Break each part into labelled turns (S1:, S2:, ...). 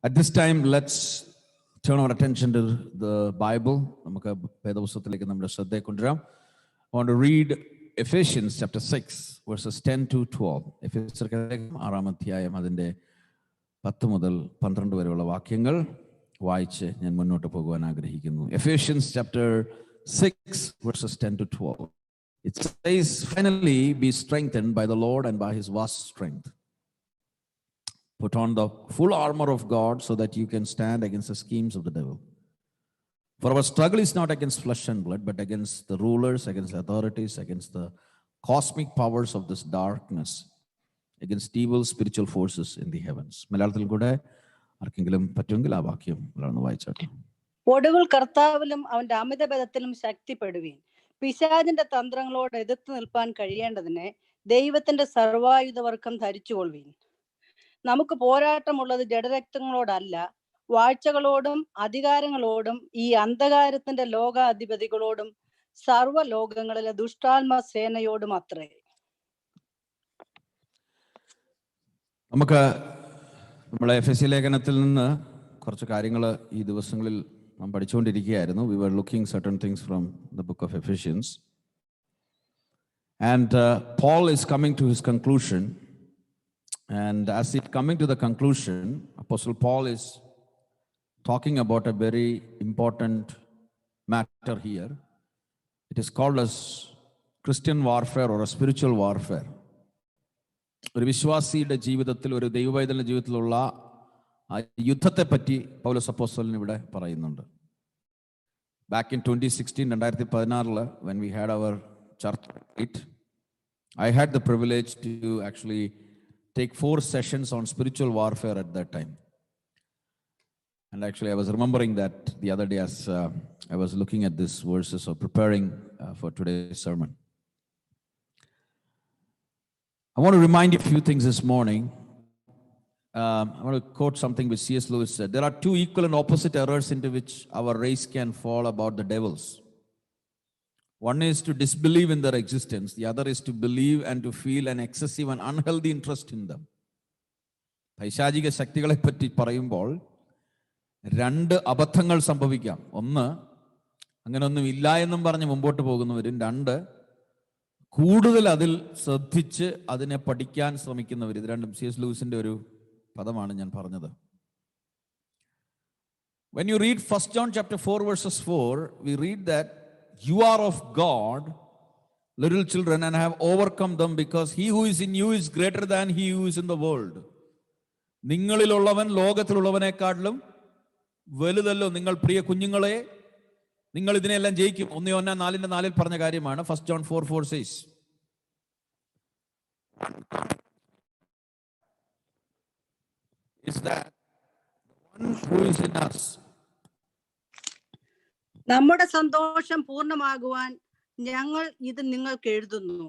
S1: At this time, let's turn our attention to the Bible. നമുക്ക് വേദപുസ്തകത്തിലേക്ക് നമ്മുടെ ശ്രദ്ധയെ കൊണ്ടുവരാം. I want to read Ephesians chapter 6, verses 10 to 12. എഫേസ്യർക്ക് 6-ാം അധ്യായം അതിൻ്റെ 10 മുതൽ 12 വരെയുള്ള വാക്യങ്ങൾ വായിച്ച് ഞാൻ മുന്നോട്ട് പോകുവാൻ ആഗ്രഹിക്കുന്നു. Ephesians chapter 6, verses 10 to 12. It says, "Finally, be strengthened by the Lord and by his vast strength. Put on the full armor of God so that you can stand against the schemes of the devil. For our struggle is not against flesh and blood, but against the rulers, against the authorities, against the cosmic powers of this darkness, against evil spiritual forces in the heavens." മലയാളത്തിൽ കൂടെ ആർക്കെങ്കിലും പറ്റുമെങ്കിൽ ആ വാക്യം ഒന്ന് വായിച്ചാട്ടെ.
S2: ഒടുവിൽ കർത്താവിലും അവന്റെ അമിതബലത്തിലും ശക്തിപ്പെടുവീൻ. പിശാചിന്റെ തന്ത്രങ്ങളോട് എതിർത്ത് നിൽപ്പാൻ കഴിയേണ്ടതിന് ദൈവത്തിന്റെ സർവായുധവർക്കം ധരിച്ചുകൊള്ളുവീൻ. നമുക്ക് പോരാട്ടമുള്ളത് ജഡരക്തങ്ങളോടല്ല, വാഴ്ചകളോടും അധികാരങ്ങളോടും ഈ അന്ധകാരത്തിന്റെ ലോകാധിപതികളോടും സർവ്വലോകങ്ങളിലെ ദുഷ്ടാത്മ സേനയോടും അത്രേ.
S1: നമുക്ക് നമ്മളെ എഫെസ്യ ലേഖനത്തിൽ നിന്ന് കുറച്ച് കാര്യങ്ങൾ ഈ ദിവസങ്ങളിൽ നാം പഠിച്ചുകൊണ്ടിരിക്കുകയായിരുന്നു. We were looking certain things from the book of Ephesians. And Paul is coming to his conclusion. And as he's coming to the conclusion, Apostle Paul is talking about a very important matter here. It is called as Christian warfare or a spiritual warfare. ഒരു വിശ്വാസിയുടെ ജീവിതത്തിൽ, ഒരു ദൈവവൈതലിന്റെ ജീവിതത്തിലുള്ള ആ യുദ്ധത്തെ പറ്റി പൗലോസ് അപ്പോസ്തലൻ ഇവിടെ പറയുന്നുണ്ട്. Back in 2016, when we had our church meet, I had the privilege to actually take 4 sessions on spiritual warfare at that time. And actually I was remembering that the other day as I was looking at these verses or preparing for today's sermon. I want to remind you a few things this morning. I want to quote something which C.S. Lewis said. There are 2 equal and opposite errors into which our race can fall about the devils. One is to disbelieve in their existence. The other is to believe and to feel an excessive and unhealthy interest in them. പൈശാചിക ശക്തികളെ പറ്റി പറയുമ്പോൾ 2 അബദ്ധങ്ങൾ സംഭവിക്കാം. ഒന്ന്, അങ്ങനെയൊന്നും ഇല്ല എന്നും പറഞ്ഞ് മുമ്പോട്ട് പോകുന്നവരും. 2, കൂടുതൽ അതിൽ ശ്രദ്ധിച്ച് അതിനെ പഠിക്കാൻ ശ്രമിക്കുന്നവർ. ഇത് രണ്ടും C.S. ലൂയിസിന്റെ ഒരു പദമാണ് ഞാൻ പറഞ്ഞത്. When you read 1 John chapter 4 verses 4, we read that you are of God, little children, and have overcome them, because he who is in you is greater than he who is in the world. നിങ്ങളിലുള്ളവൻ ലോകത്തിലുള്ളവനെക്കാട്ടിലും വലുതല്ലോ. നിങ്ങൾ പ്രിയ കുഞ്ഞുങ്ങളെ, നിങ്ങൾ ഇതിനെല്ലാം ജയിക്കും. 1 John 4:4 പറഞ്ഞ കാര്യമാണ്. 1 John 4:4 says, is that the one who is in us.
S2: നമ്മുടെ സന്തോഷം പൂർണ്ണമാകുവാൻ ഞങ്ങൾ ഇത് നിങ്ങൾക്ക് എഴുതുന്നു.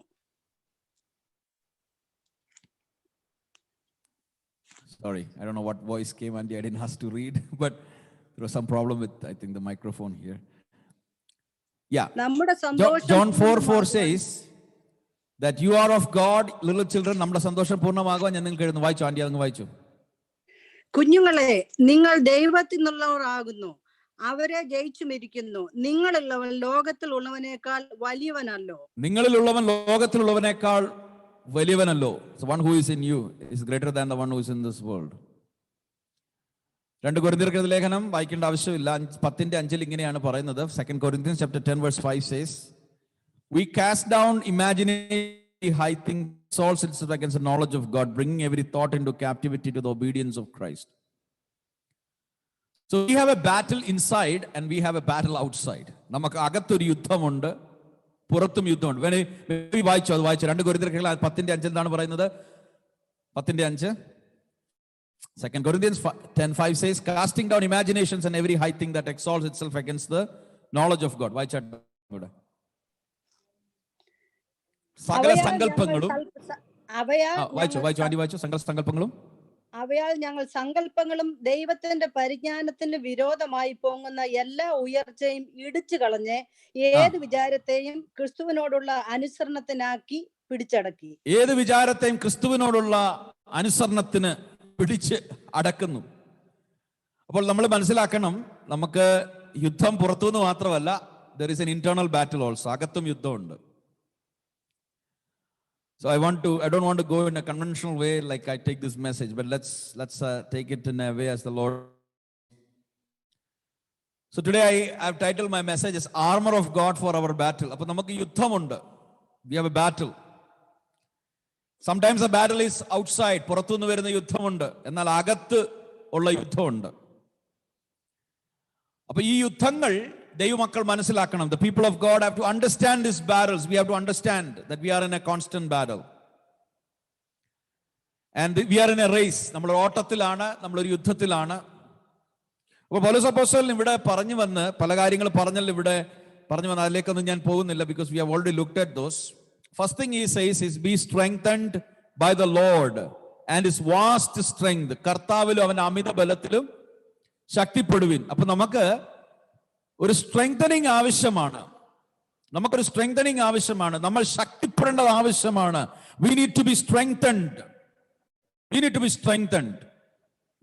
S1: Sorry, I don't know what voice came, Andy. I didn't ask to read, but there was some problem with, I think, the microphone here. Yeah. John 4:4 says that you are of God, little children. നമ്മുടെ സന്തോഷം പൂർണ്ണമാകുവാൻ ഞാൻ നിങ്ങൾക്ക് എഴുതുന്നു. വായിച്ചു Andy, അങ്ങ് വായിച്ചു.
S2: കുഞ്ഞുങ്ങളെ, നിങ്ങൾ ദൈവത്തിൽ നിന്നുള്ളവർ ആകുന്നു, അവരെ ജയിച്ചുമിരിക്കുന്നു. നിങ്ങളുള്ളവൻ ലോകത്തിലുള്ളവനേക്കാൾ വലിയവനല്ലോ.
S1: നിങ്ങളിലുള്ളവൻ ലോകത്തിലുള്ളവനേക്കാൾ വലിയവനല്ലോ. So one who is in you is greater than the one who is in this world. 2 കൊരിന്ത്യർക്കെഴുതിയ ലേഖനം വായിക്കേണ്ട ആവശ്യമില്ല. 10:5 ഇങ്ങനെയാണ് പറയുന്നത്. 2 Corinthians chapter 10 verse 5 says, "We cast down imaginary high things, exalts itself against the knowledge of God, bringing every thought into captivity to the obedience of Christ." So we have a battle inside and we have a battle outside. നമുക്ക് അകത്തൊരു യുദ്ധമുണ്ട്, പുറത്തും യുദ്ധമുണ്ട്. വായിച്ചു 2 കൊരിന്ത്യർക്കെഴുതിയ 10:5 എന്താണ് പറയുന്നത്? 10:5 2 Corinthians 10:5 says, "Casting down imaginations and every high thing that exalts itself against the knowledge of God." വായിച്ചാട്ടെ. സകല സങ്കല്പങ്ങളും വായിച്ചു. സകല സങ്കല്പങ്ങളും
S2: അവയാൽ ഞങ്ങൾ സങ്കല്പങ്ങളും ദൈവത്തിന്റെ പരിജ്ഞാനത്തിന് വിരോധമായി പോകുന്ന എല്ലാ ഉയർച്ചയും ഇടിച്ചു കളഞ്ഞ് ഏത് വിചാരത്തെയും ക്രിസ്തുവിനോടുള്ള അനുസരണത്തിനാക്കി പിടിച്ചടക്കി.
S1: ഏത് വിചാരത്തെയും ക്രിസ്തുവിനോടുള്ള അനുസരണത്തിന് പിടിച്ച് അടക്കുന്നു. അപ്പോൾ നമ്മൾ മനസ്സിലാക്കണം, നമുക്ക് യുദ്ധം പുറത്തുനിന്ന് മാത്രമല്ല, there is an internal battle also. അകത്തും യുദ്ധമുണ്ട്. So I don't want to go in a conventional way like I take this message, but let's take it in a way as the Lord. So today I've titled my message as Armor of God for our battle. അപ്പോൾ നമുക്ക് യുദ്ധമുണ്ട്. We have a battle. Sometimes the battle is outside. പുറത്തുനിന്ന് വരുന്ന യുദ്ധമുണ്ട്. എന്നാൽ അകത്ത് ഉള്ള യുദ്ധമുണ്ട്. അപ്പോൾ ഈ യുദ്ധങ്ങൾ ദൈവമക്കൾ മനസ്സിലാക്കണം. The people of God have to understand these battles. We have to understand that we are in a constant battle. And we are in a race. നമ്മൾ ഓട്ടത്തിലാണ്, നമ്മളൊരു യുദ്ധത്തിലാണ്. അപ്പോൾ പൗലോസ് അപ്പോസ്തലൻ ഇവിടെ പറഞ്ഞു വന്ന് പല കാര്യങ്ങൾ ഇവിടെ പറഞ്ഞു വന്ന് അതിലേക്കൊന്നും ഞാൻ പോകുന്നില്ല, because we have already looked at those. First thing he says is be strengthened by the Lord and his vast strength. കർത്താവിലും അവന്റെ അമിത ബലത്തിലും ശക്തിപ്പെടുവിൻ. അപ്പൊ നമുക്ക് ഒരു സ്ട്രെങ്തനിങ് ആവശ്യമാണ്. നമുക്കൊരു സ്ട്രെങ്തനിങ് ആവശ്യമാണ്. നമ്മൾ ശക്തിപ്പെടേണ്ടത് ആവശ്യമാണ്. We need to be strengthened. We need to be strengthened.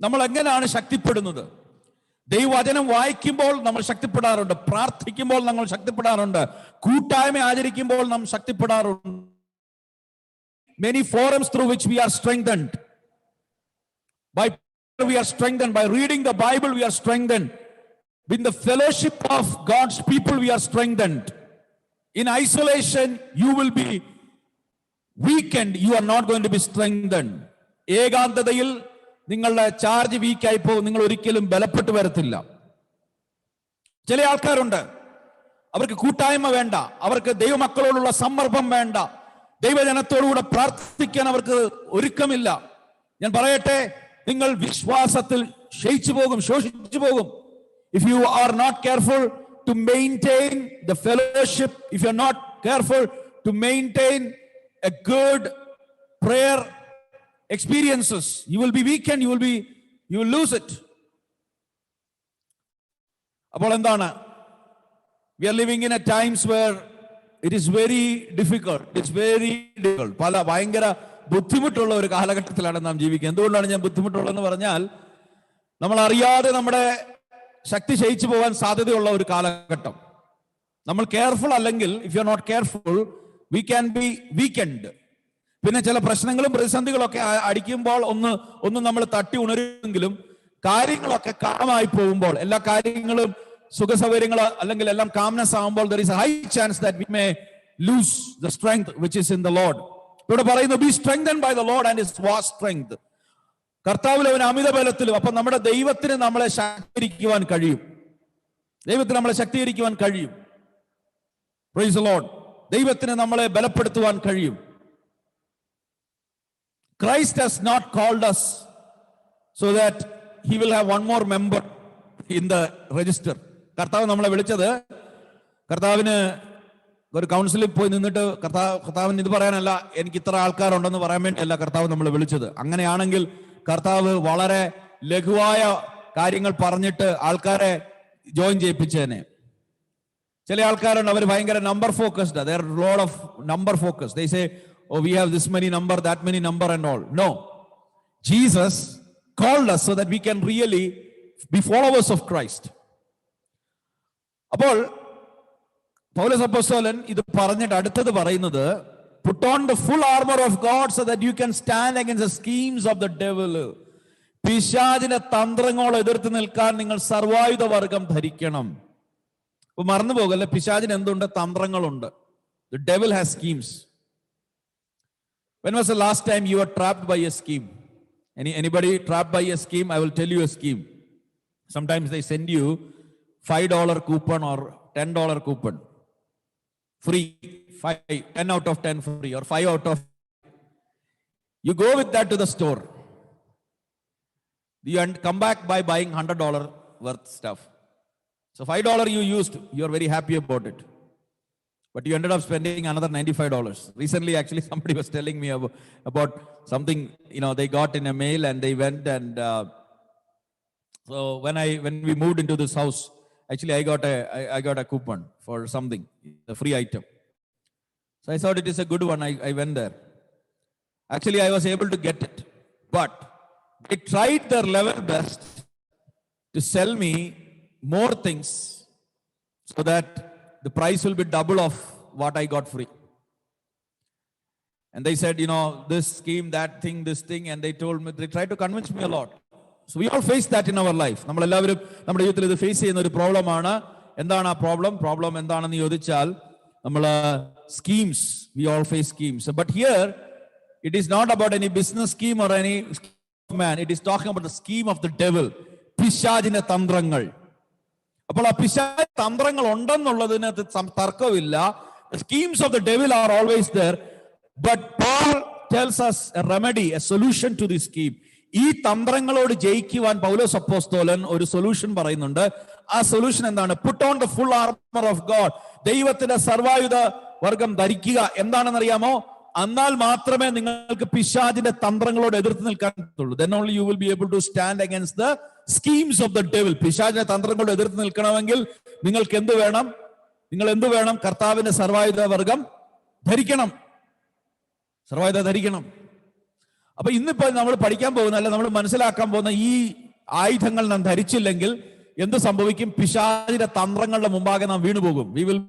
S1: നമ്മൾ എങ്ങനെയാണ് ശക്തിപ്പെടുന്നത്? ദൈവവചനം വായിക്കുമ്പോൾ നമ്മൾ ശക്തിപ്പെടാറുണ്ട്, പ്രാർത്ഥിക്കുമ്പോൾ നമ്മൾ ശക്തിപ്പെടാറുണ്ട്, കൂട്ടായ്മ ആചരിക്കുമ്പോൾ നാം ശക്തിപ്പെടാറുണ്ട്. Many forums through which we are strengthened. We are strengthened by reading the Bible. We are strengthened in the fellowship of God's people. We are strengthened. In isolation you will be weakened. You are not going to be strengthened. ഏകാന്തതയിൽ നിങ്ങളുടെ charge വീക്കായി പോകും. നിങ്ങൾ ഒരിക്കലും ബലപ്പെട്ടു വരത്തില്ല. ചില ആൾക്കാരുണ്ട്, അവർക്ക് കൂട്ടായ്മ വേണ്ട, അവർക്ക് ദൈവമക്കളോടുള്ള സമ്മർദ്ദം വേണ്ട, ദൈവജനത്തോടുകൂടെ പ്രാർത്ഥിക്കാൻ അവർക്ക് ഒരുക്കമില്ല. ഞാൻ പറയട്ടെ, നിങ്ങൾ വിശ്വാസത്തിൽ ക്ഷയിച്ചു പോകും, ശോഷിച്ചു പോകും. If you are not careful to maintain the fellowship, if you are not careful to maintain a good prayer experiences, you will be weakened, you will lose it. അപ്പോൾ എന്താണ്? We are living in a times where it is very difficult. It's very difficult. ഭയങ്കര ബുദ്ധിമുട്ടുള്ള ഒരു കാലഘട്ടത്തിലാണ് നാം ജീവിക്കുന്നത്. എന്തുകൊണ്ടാണ് ഞാൻ ബുദ്ധിമുട്ടുള്ളതെന്ന് പറഞ്ഞാൽ, നമ്മൾ അറിയാതെ നമ്മുടെ ശക്തി ക്ഷയിച്ചു പോകാൻ സാധ്യതയുള്ള ഒരു കാലഘട്ടം. നമ്മൾ കെയർഫുൾ അല്ലെങ്കിൽ, if you are not careful, we can be weakened. പിന്നെ ചില പ്രശ്നങ്ങളും പ്രതിസന്ധികളൊക്കെ അടിക്കുമ്പോൾ ഒന്ന് നമ്മൾ തട്ടി ഉണരുമെങ്കിലും കാര്യങ്ങളൊക്കെ കാമായി പോകുമ്പോൾ, എല്ലാ കാര്യങ്ങളും സുഖസൗകര്യങ്ങൾ അല്ലെങ്കിൽ എല്ലാം കാംനെസ് ആകുമ്പോൾ, there is a high chance that we may lose the strength which is in the Lord. ഇവിടെ പറയുന്നു, be strengthened by the Lord and his vast strength. കർത്താവിൽ അവൻ അമിത ബലത്തിലും. അപ്പൊ നമ്മുടെ ദൈവത്തിന് നമ്മളെ ശക്തീകരിക്കുവാൻ കഴിയും. ദൈവത്തിന് നമ്മളെ ശക്തീകരിക്കുവാൻ കഴിയും. Praise the Lord. ദൈവത്തിന് നമ്മളെ ബലപ്പെടുത്തുവാൻ കഴിയും. Christ has not called us so that he will have one more member in the register. കർത്താവ് നമ്മളെ വിളിച്ചത് കർത്താവിന് ഒരു കൗൺസിലിൽ പോയി നിന്നിട്ട് കർത്താവിന് ഇത് പറയാനല്ല, എനിക്ക് ഇത്ര ആൾക്കാരുണ്ടെന്ന് പറയാൻ വേണ്ടിയല്ല കർത്താവ് നമ്മളെ വിളിച്ചത്. അങ്ങനെയാണെങ്കിൽ കർത്താവ് വളരെ ലഘുവായ കാര്യങ്ങൾ പറഞ്ഞിട്ട് ആൾക്കാരെ ജോയിൻ ചെയ്യിപ്പിച്ചേനെ. ചില ആൾക്കാരുണ്ട്, അവർ ഭയങ്കര number focused. They are a lot of number focused. They say, oh, we have this many number, that many number and all. No. Jesus called us so that we can really be followers of Christ. അപ്പോൾ പൗലോസ് അപ്പോസ്തലൻ ഇത് പറഞ്ഞിട്ട് അടുത്തത് പറയുന്നത്, put on the full armor of God so that you can stand against the schemes of the devil. പിശാചിന്റെ തന്ത്രങ്ങളെ എതിർത്ത് നിൽക്കാൻ നിങ്ങൾ സർവായുധ വർഗം ധരിക്കണം. അപ്പൊ മറന്നു പോകല്ലേ, പിശാചിന് എന്തുണ്ട്? തന്ത്രങ്ങളുണ്ട്. The devil has schemes. When was the last time you were trapped by a scheme? Anybody trapped by a scheme? I will tell you a scheme. Sometimes they send you $5 coupon or $10 coupon. Free, 10 out of 10 free, or 5 out of. You go with that to the store. You come back by buying $100 worth stuff. So $5 you used, you are very happy about it. But you ended up spending another $95. Recently, actually, somebody was telling me about something, they got in a mail and they went and so when we moved into this house, actually I got a coupon for something, a free item. So I thought it is a good one. I went there. Actually, I was able to get it, but they tried their level best to sell me more things so that the price will be double of what I got free. And they said, this scheme, that thing, this thing, and they told me, they tried to convince me a lot. So we all face that in our life. നമ്മളെല്ലാവരും നമ്മുടെ ജീവിതത്തിൽ ഇത് face ചെയ്യുന്ന ഒരു പ്രോബ്ലമാണ്. എന്താണ് ആ problem എന്താണെന്ന് ചോദിച്ചാൽ നമ്മൾ schemes, we all face schemes. But here it is not about any business scheme or any man. It is talking about the scheme of the devil. പിശാചിന്റെ തന്ത്രങ്ങൾ. അപ്പോൾ ആ പിശാച് തന്ത്രങ്ങൾ ഉണ്ടെന്നുള്ളതിന് തർക്കമില്ല. The schemes of the devil are always there. But Paul tells us a remedy, a solution to this scheme. ഈ തന്ത്രങ്ങളോട് ജയിക്കുവാൻ പൗലോസ് അപ്പോസ്തലൻ ഒരു സൊല്യൂഷൻ പറയുന്നുണ്ട്. ആ സൊല്യൂഷൻ എന്താണ്? Put on the full armour of God. ദൈവത്തിന്റെ സർവായുധ വർഗം ധരിക്കുക. എന്താണെന്നറിയാമോ? എന്നാൽ മാത്രമേ നിങ്ങൾക്ക് പിശാചിന്റെ തന്ത്രങ്ങളോട് എതിർത്ത് നിൽക്കാൻ പറ്റുള്ളൂ. Then only you will be able to stand against the schemes of the devil. പിശാചിന്റെ തന്ത്രങ്ങളോട് എതിർത്ത് നിൽക്കണമെങ്കിൽ നിങ്ങൾക്ക് എന്ത് വേണം? നിങ്ങൾ എന്ത് വേണം? കർത്താവിന്റെ സർവായുധ വർഗം ധരിക്കണം. സർവായുധ ധരിക്കണം. അപ്പൊ ഇന്നിപ്പോ നമ്മൾ പഠിക്കാൻ പോകുന്ന, അല്ല നമ്മൾ മനസ്സിലാക്കാൻ പോകുന്ന ഈ ആയുധങ്ങൾ നാം ധരിച്ചില്ലെങ്കിൽ എന്ത് സംഭവിക്കും? പിശാചിന്റെ തന്ത്രങ്ങളുടെ മുമ്പാകെ നാം വീണുപോകും. We will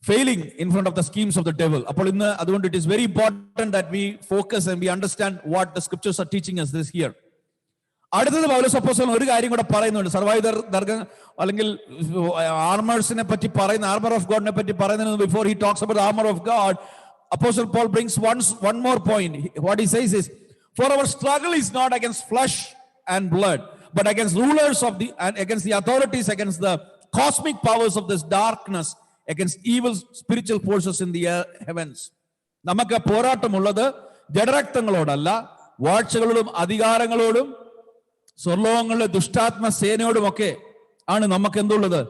S1: failing in front of the schemes of the devil. അപ്പോൾ ഇന്ന് അതുകൊണ്ട് it is very important that we focus and we understand what the scriptures are teaching us this here. അടുത്തത് പൗലോസ് അപ്പോസ്തലൻ ഒരു കാര്യം കൂടെ പറയുന്നുണ്ട്. സർവായുധ അല്ലെങ്കിൽ ആർമേഴ്സിനെ പറ്റി പറയുന്ന, ആർമർ ഓഫ് ഗോഡിനെ പറ്റി പറയുന്നതിന് before he talks about the armor of God, Apostle Paul brings one more point. What he says is, for our struggle is not against flesh and blood, but against rulers of and against the authorities, against the cosmic powers of this darkness, against evil spiritual forces in the heavens. നമുക്ക് പോരാട്ടമുള്ളത് ജഡരക്തങ്ങളോടല്ല, വാഴ്ചകളോടും അധികാരങ്ങളോടും സ്വർലോകങ്ങളിലെ ദുഷ്ടാത്മ സേനയോടുമൊക്കെ ആണ് നമുക്ക് എന്തുള്ളത്?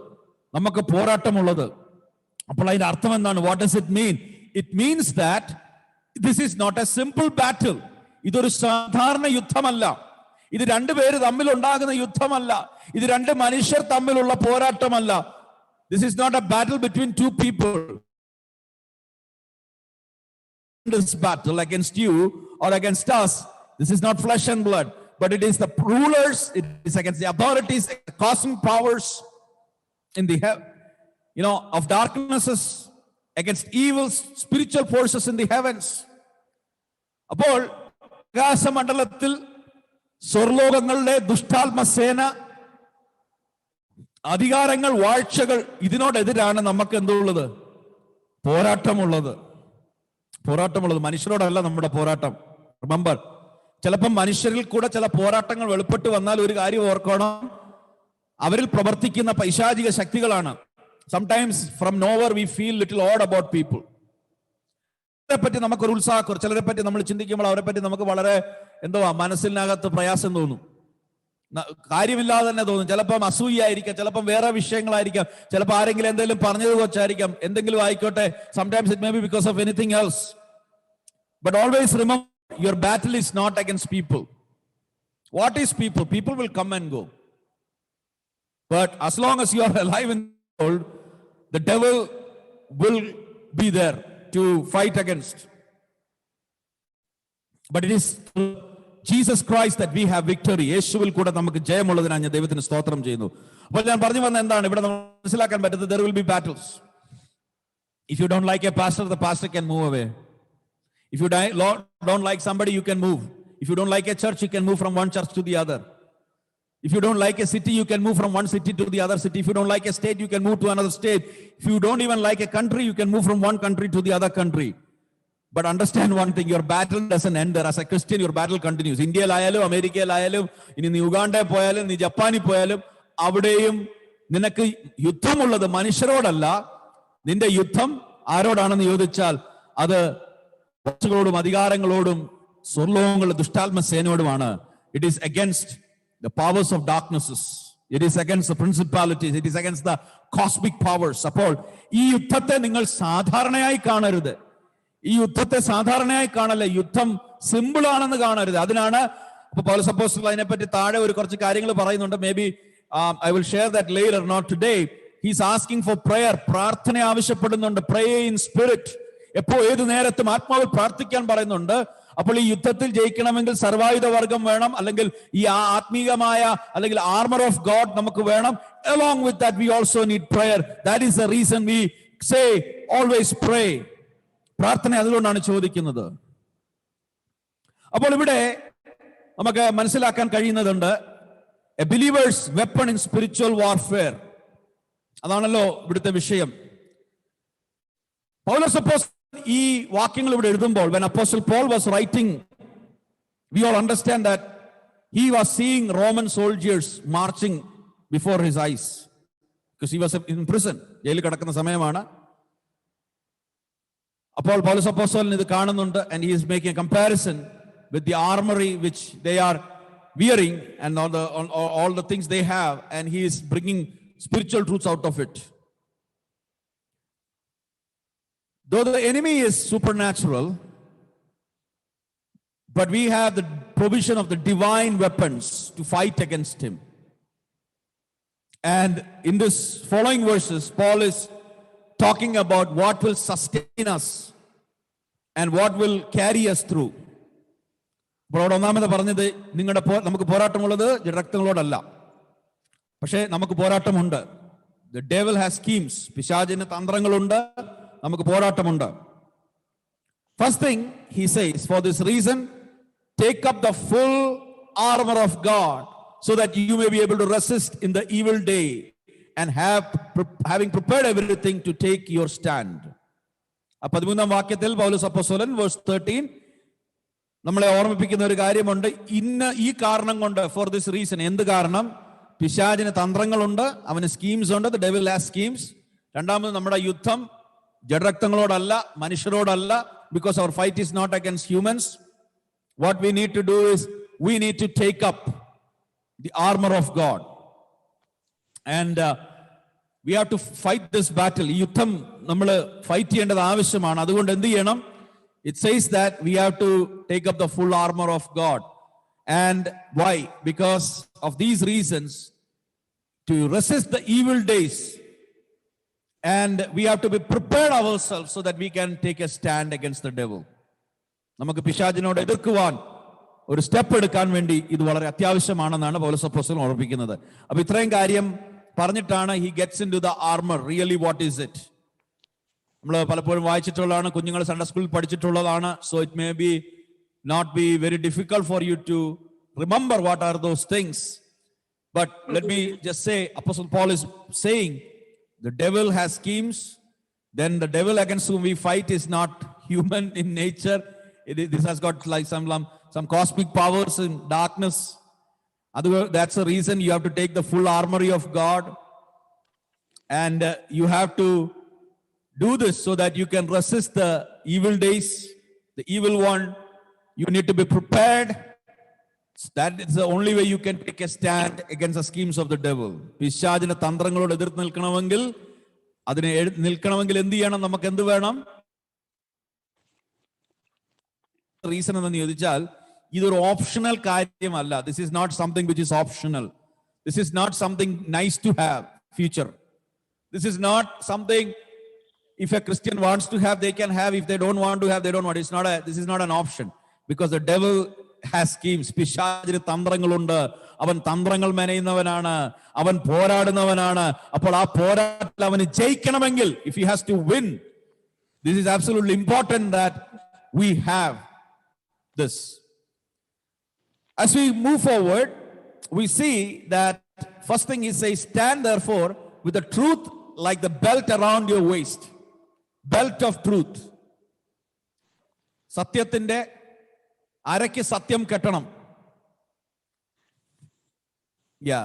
S1: നമുക്ക് പോരാട്ടമുള്ളത്. അപ്പോൾ അതിന്റെ അർത്ഥം എന്താണ്? What does it mean? It means that this is not a simple battle. ഇതൊരു സാധാരണ യുദ്ധമല്ല. ഇത് രണ്ടുപേര് തമ്മിൽ ഉണ്ടാകുന്ന യുദ്ധമല്ല. ഇത് രണ്ട് മനുഷ്യർ തമ്മിലുള്ള പോരാട്ടമല്ല. This is not a battle between two people. This battle against you or against us, this is not flesh and blood, but it is the rulers, it is against the authorities, the cosmic powers in the of darknesses, against evil spiritual forces in the heavens. അപ്പോൾ ആകാശമണ്ഡലത്തിൽ സ്വർലോകങ്ങളുടെ ദുഷ്ടാത്മസേന, അധികാരങ്ങൾ, വാഴ്ചകൾ, ഇതിനോടെതിരാണ് നമുക്ക് എന്തുള്ളത്? പോരാട്ടമുള്ളത്. മനുഷ്യരോടല്ല നമ്മുടെ പോരാട്ടം. Remember, ചിലപ്പോൾ മനുഷ്യരിൽ കൂടെ ചില പോരാട്ടങ്ങൾ വെളിപ്പെട്ട് വന്നാൽ ഒരു കാര്യം ഓർക്കണം, അവരിൽ പ്രവർത്തിക്കുന്ന പൈശാചിക ശക്തികളാണ്. Sometimes from nowhere we feel little odd about people. ചിലരെ പറ്റി നമുക്കൊരു ഉത്സാഹക്കുറവ്, ചിലരെ പറ്റി നമ്മൾ ചിന്തിക്കുമ്പോൾ അവരെ പറ്റി നമുക്ക് വളരെ മനസ്സിനകത്ത് പ്രയാസം തോന്നും, കാര്യമില്ലാതെ തന്നെ തോന്നും. ചിലപ്പം അസൂയായിരിക്കാം, ചിലപ്പം വേറെ വിഷയങ്ങളായിരിക്കാം, ചിലപ്പോൾ ആരെങ്കിലും എന്തെങ്കിലും പറഞ്ഞത് വെച്ചായിരിക്കാം, എന്തെങ്കിലും ആയിക്കോട്ടെ. Sometimes it may be because of anything else. But always remember, your battle is not against people. What is people? People will come and go. But as long as you are alive in the world, the devil will be there to fight against. But it is Jesus Christ that we have victory. യേശുവിൽ കൂടെ നമുക്ക് ജയമുള്ളതിനാണ് ഞാൻ ദൈവത്തിന് സ്തോത്രം ചെയ്യുന്നു. അപ്പോൾ ഞാൻ പറഞ്ഞു വന്ന എന്താണ് ഇവിടെ മനസ്സിലാക്കാൻ പറ്റുന്നത്? There will be battles. If you don't like a pastor, the pastor can move away. If you don't like somebody, you can move. If you don't like a church, you can move from one church to the other. If you don't like a city, you can move from one city to the other city. If you don't like a state, you can move to another state. If you don't even like a country, you can move from one country to the other country. But understand one thing, your battle doesn't end there. As a Christian, your battle continues. ഇന്ത്യയിലായാലും അമേരിക്കയിലായാലും ഇനി നീ ഉഗാണ്ടയിൽ പോയാലും നീ ജപ്പാനിൽ പോയാലും അവിടെയും നിനക്ക് യുദ്ധമുള്ളത് മനുഷ്യരോടല്ല. നിന്റെ യുദ്ധം ആരോടാണെന്ന് ചോദിച്ചാൽ അത് വാഴ്ചകളോടും അധികാരങ്ങളോടും സ്വർലോകങ്ങളുടെ ദുഷ്ടാത്മ സേനയോടുമാണ്. It is against the powers of darknesses. It is against the principalities. It is against the cosmic powers. അപ്പോൾ ഈ യുദ്ധത്തെ നിങ്ങൾ സാധാരണയായി കാണരുത്. ഈ യുദ്ധത്തെ സാധാരണയായി കാണല്ലേ, യുദ്ധം സിമ്പിൾ ആണെന്ന് കാണരുത്. അതിനാണ് ഇപ്പൊ പൗലോസ് അപ്പോസ്തലൻ അതിനെപ്പറ്റി താഴെ ഒരു കുറച്ച് കാര്യങ്ങൾ പറയുന്നുണ്ട്. Maybe I will share that later, not today. He's asking for prayer. പ്രാർത്ഥന ആവശ്യപ്പെടുന്നുണ്ട്. Pray in spirit. എപ്പോ ഏത് നേരത്തും ആത്മാവിൽ പ്രാർത്ഥിക്കാൻ പറയുന്നുണ്ട്. അപ്പോൾ ഈ യുദ്ധത്തിൽ ജയിക്കണമെങ്കിൽ സർവായുധ വർഗം വേണം, അല്ലെങ്കിൽ ഈ ആത്മീകമായ അല്ലെങ്കിൽ ആർമർ ഓഫ് ഗോഡ് നമുക്ക് വേണം. Along with that we also need prayer. That is the reason we say always pray. പ്രാർത്ഥന അതുകൊണ്ടാണ് ചോദിക്കുന്നത്. അപ്പോൾ ഇവിടെ നമുക്ക് മനസ്സിലാക്കാൻ കഴിയുന്നതുണ്ട്, a believer's weapon in spiritual warfare. അതാണല്ലോ ഇവിടുത്തെ വിഷയം. പൗലോസ് അപ്പോസ്തലൻ ഈ വാക്യങ്ങൾ ഇവിടെ എഴുതുമ്പോൾ, when Apostle Paul was writing, we all understand that he was seeing Roman soldiers marching before his eyes because he was in prison. ജയിലിൽ കിടക്കുന്ന സമയമാണ്. അപ്പോൾ പൗലോസ് അപ്പോസ്തലൻ ഇത് കാണുന്നുണ്ട്, and he is making a comparison with the armory which they are wearing and all the things they have, and he is bringing spiritual truths out of it. Though the enemy is supernatural, but we have the provision of the divine weapons to fight against him. And in this following verses, Paul is talking about what will sustain us and what will carry us through. അപ്പോൾ ഒന്നാമത് പറഞ്ഞത്, നമുക്ക് പോരാട്ടമുള്ളത് ജഡരക്തങ്ങളോടല്ല, പക്ഷേ നമുക്ക് പോരാട്ടമുണ്ട്. The devil has schemes. പിശാചിന് തന്ത്രങ്ങളുണ്ട്, നമുക്ക് പോരാട്ടമുണ്ട്. First thing he says, for this reason take up the full armor of God so that you may be able to resist in the evil day and having prepared everything to take your stand. 13ാം വാക്യത്തിൽ പൗലോസ് അപ്പോസ്തലൻ verse 13 നമ്മളെ ഓർമ്മിപ്പിക്കുന്ന ഒരു കാര്യമുണ്ട്. ഈ കാരണം കൊണ്ട്, for this reason, എന്ത് കാരണം? പിശാചിന് തന്ത്രങ്ങളുണ്ട്, അവന് സ്കീംസ് ഉണ്ട്. The devil has schemes. രണ്ടാമത്, നമ്മുടെ യുദ്ധം ജഡരക്തങ്ങളോടല്ല, മനുഷ്യരോടല്ല, because our fight is not against humans. What we need to do is we need to take up the armor of God, and we have to fight this battle. ഈ യുദ്ധം നമ്മൾ fight ചെയ്യേണ്ടത് ആവശ്യമാണ്. അതുകൊണ്ട് എന്ത് ചെയ്യണം? It says that we have to take up the full armor of God. And why? Because of these reasons, to resist the evil days, and we have to be prepared ourselves so that we can take a stand against the devil. നമുക്ക് പിശാചിനോട് എതിർക്കുവാൻ ഒരു step എടുക്കാൻ വേണ്ടി ഇത് വളരെ അത്യാവശ്യമാണെന്നാണ് പൗലോസ് അപ്പോസ്തലൻ ഓർമ്മിപ്പിക്കുന്നത്. അപ്പൊ ഇത്രയും കാര്യം പറഞ്ഞിട്ടാണ് he gets into the armor. Really, what is it? നമ്മൾ പലപ്പോഴും വായിച്ചിട്ടുള്ളതാണ്, കുഞ്ഞുങ്ങൾ സൺഡേ സ്കൂളിൽ പഠിച്ചിട്ടുള്ളതാണ്. So it may be not be very difficult for you to remember what are those things. But let me just say, Apostle Paul is saying the devil has schemes. Then the devil against whom we fight is not human in nature. This has got like some cosmic powers in darkness. That's the reason you have to take the full armory of God, and you have to do this so that you can resist the evil days, the evil one. You need to be prepared. That is the only way you can take a stand against the schemes of the devil. പിശാചിന്റെ തന്ത്രങ്ങളോട് എതിർത്ത് നിൽക്കണമെങ്കിൽ, അതിനെ നിൽക്കണമെങ്കിൽ എന്ത് ചെയ്യണം? നമുക്ക് എന്ത് വേണം? റീസൺ എന്ന് ചോദിച്ചാൽ, ഇതൊരു ഓപ്ഷണൽ കാര്യമല്ല. This is not something which is optional. This is not something nice to have future. This is not something if a Christian wants to have, they can have. If they don't want to have, they don't want. This is not an option, because the devil has schemes. പിശാചിന് തന്ത്രങ്ങളുണ്ട്. അവൻ തന്ത്രങ്ങൾ മെനയുന്നവനാണ്, അവൻ പോരാടുന്നവനാണ്. അപ്പോൾ ആ പോരാട്ടത്തിൽ അവന് ജയിക്കണമെങ്കിൽ, if he has to win, this is absolutely important that we have this. As we move forward, we see that first thing he says, stand therefore with the truth like the belt around your waist. Belt of truth. സത്യത്തിന്റെ അരയ്ക്ക് സത്യം കെട്ടണം. Yeah.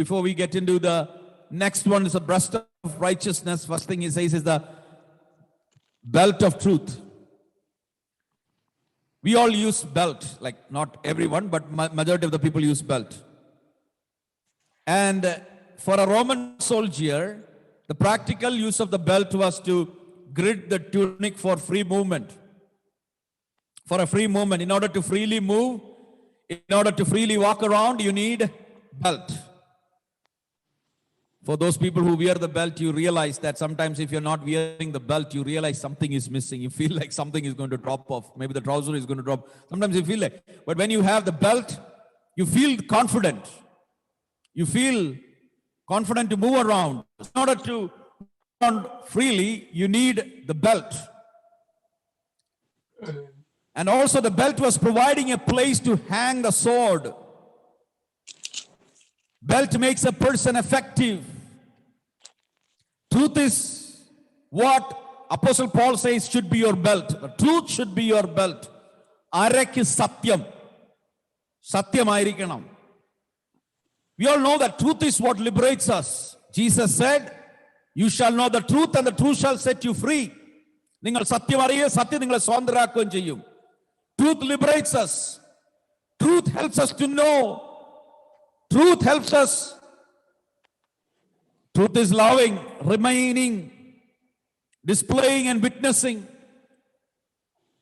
S1: Before we get into the next one, is the breast of righteousness. First thing he says is the belt of truth. We all use belt, like not everyone, but majority of the people use belt. And for a Roman soldier, the practical use of the belt was to grid the tunic for free movement. For a free movement, in order to freely move, in order to freely walk around, you need belt. For those people who wear the belt, you realize that sometimes if you're not wearing the belt, you realize something is missing. You feel like something is going to drop off. Maybe the trouser is going to drop. Sometimes you feel like, but when you have the belt, you feel confident. You feel confident to move around. In order to move around freely, you need the belt. And also the belt was providing a place to hang the sword. Belt makes a person effective. Truth is what Apostle Paul says should be your belt. The truth should be your belt. Arakku satyam. Satyam aayirikkanam. We all know that truth is what liberates us. Jesus said, you shall know the truth and the truth shall set you free. Ningal satyam ariye, satyam ningale swantantharakkuകയും ചെയ്യും. Truth liberates us. Truth helps us to know. Truth helps us. Truth is loving, remaining, displaying and witnessing.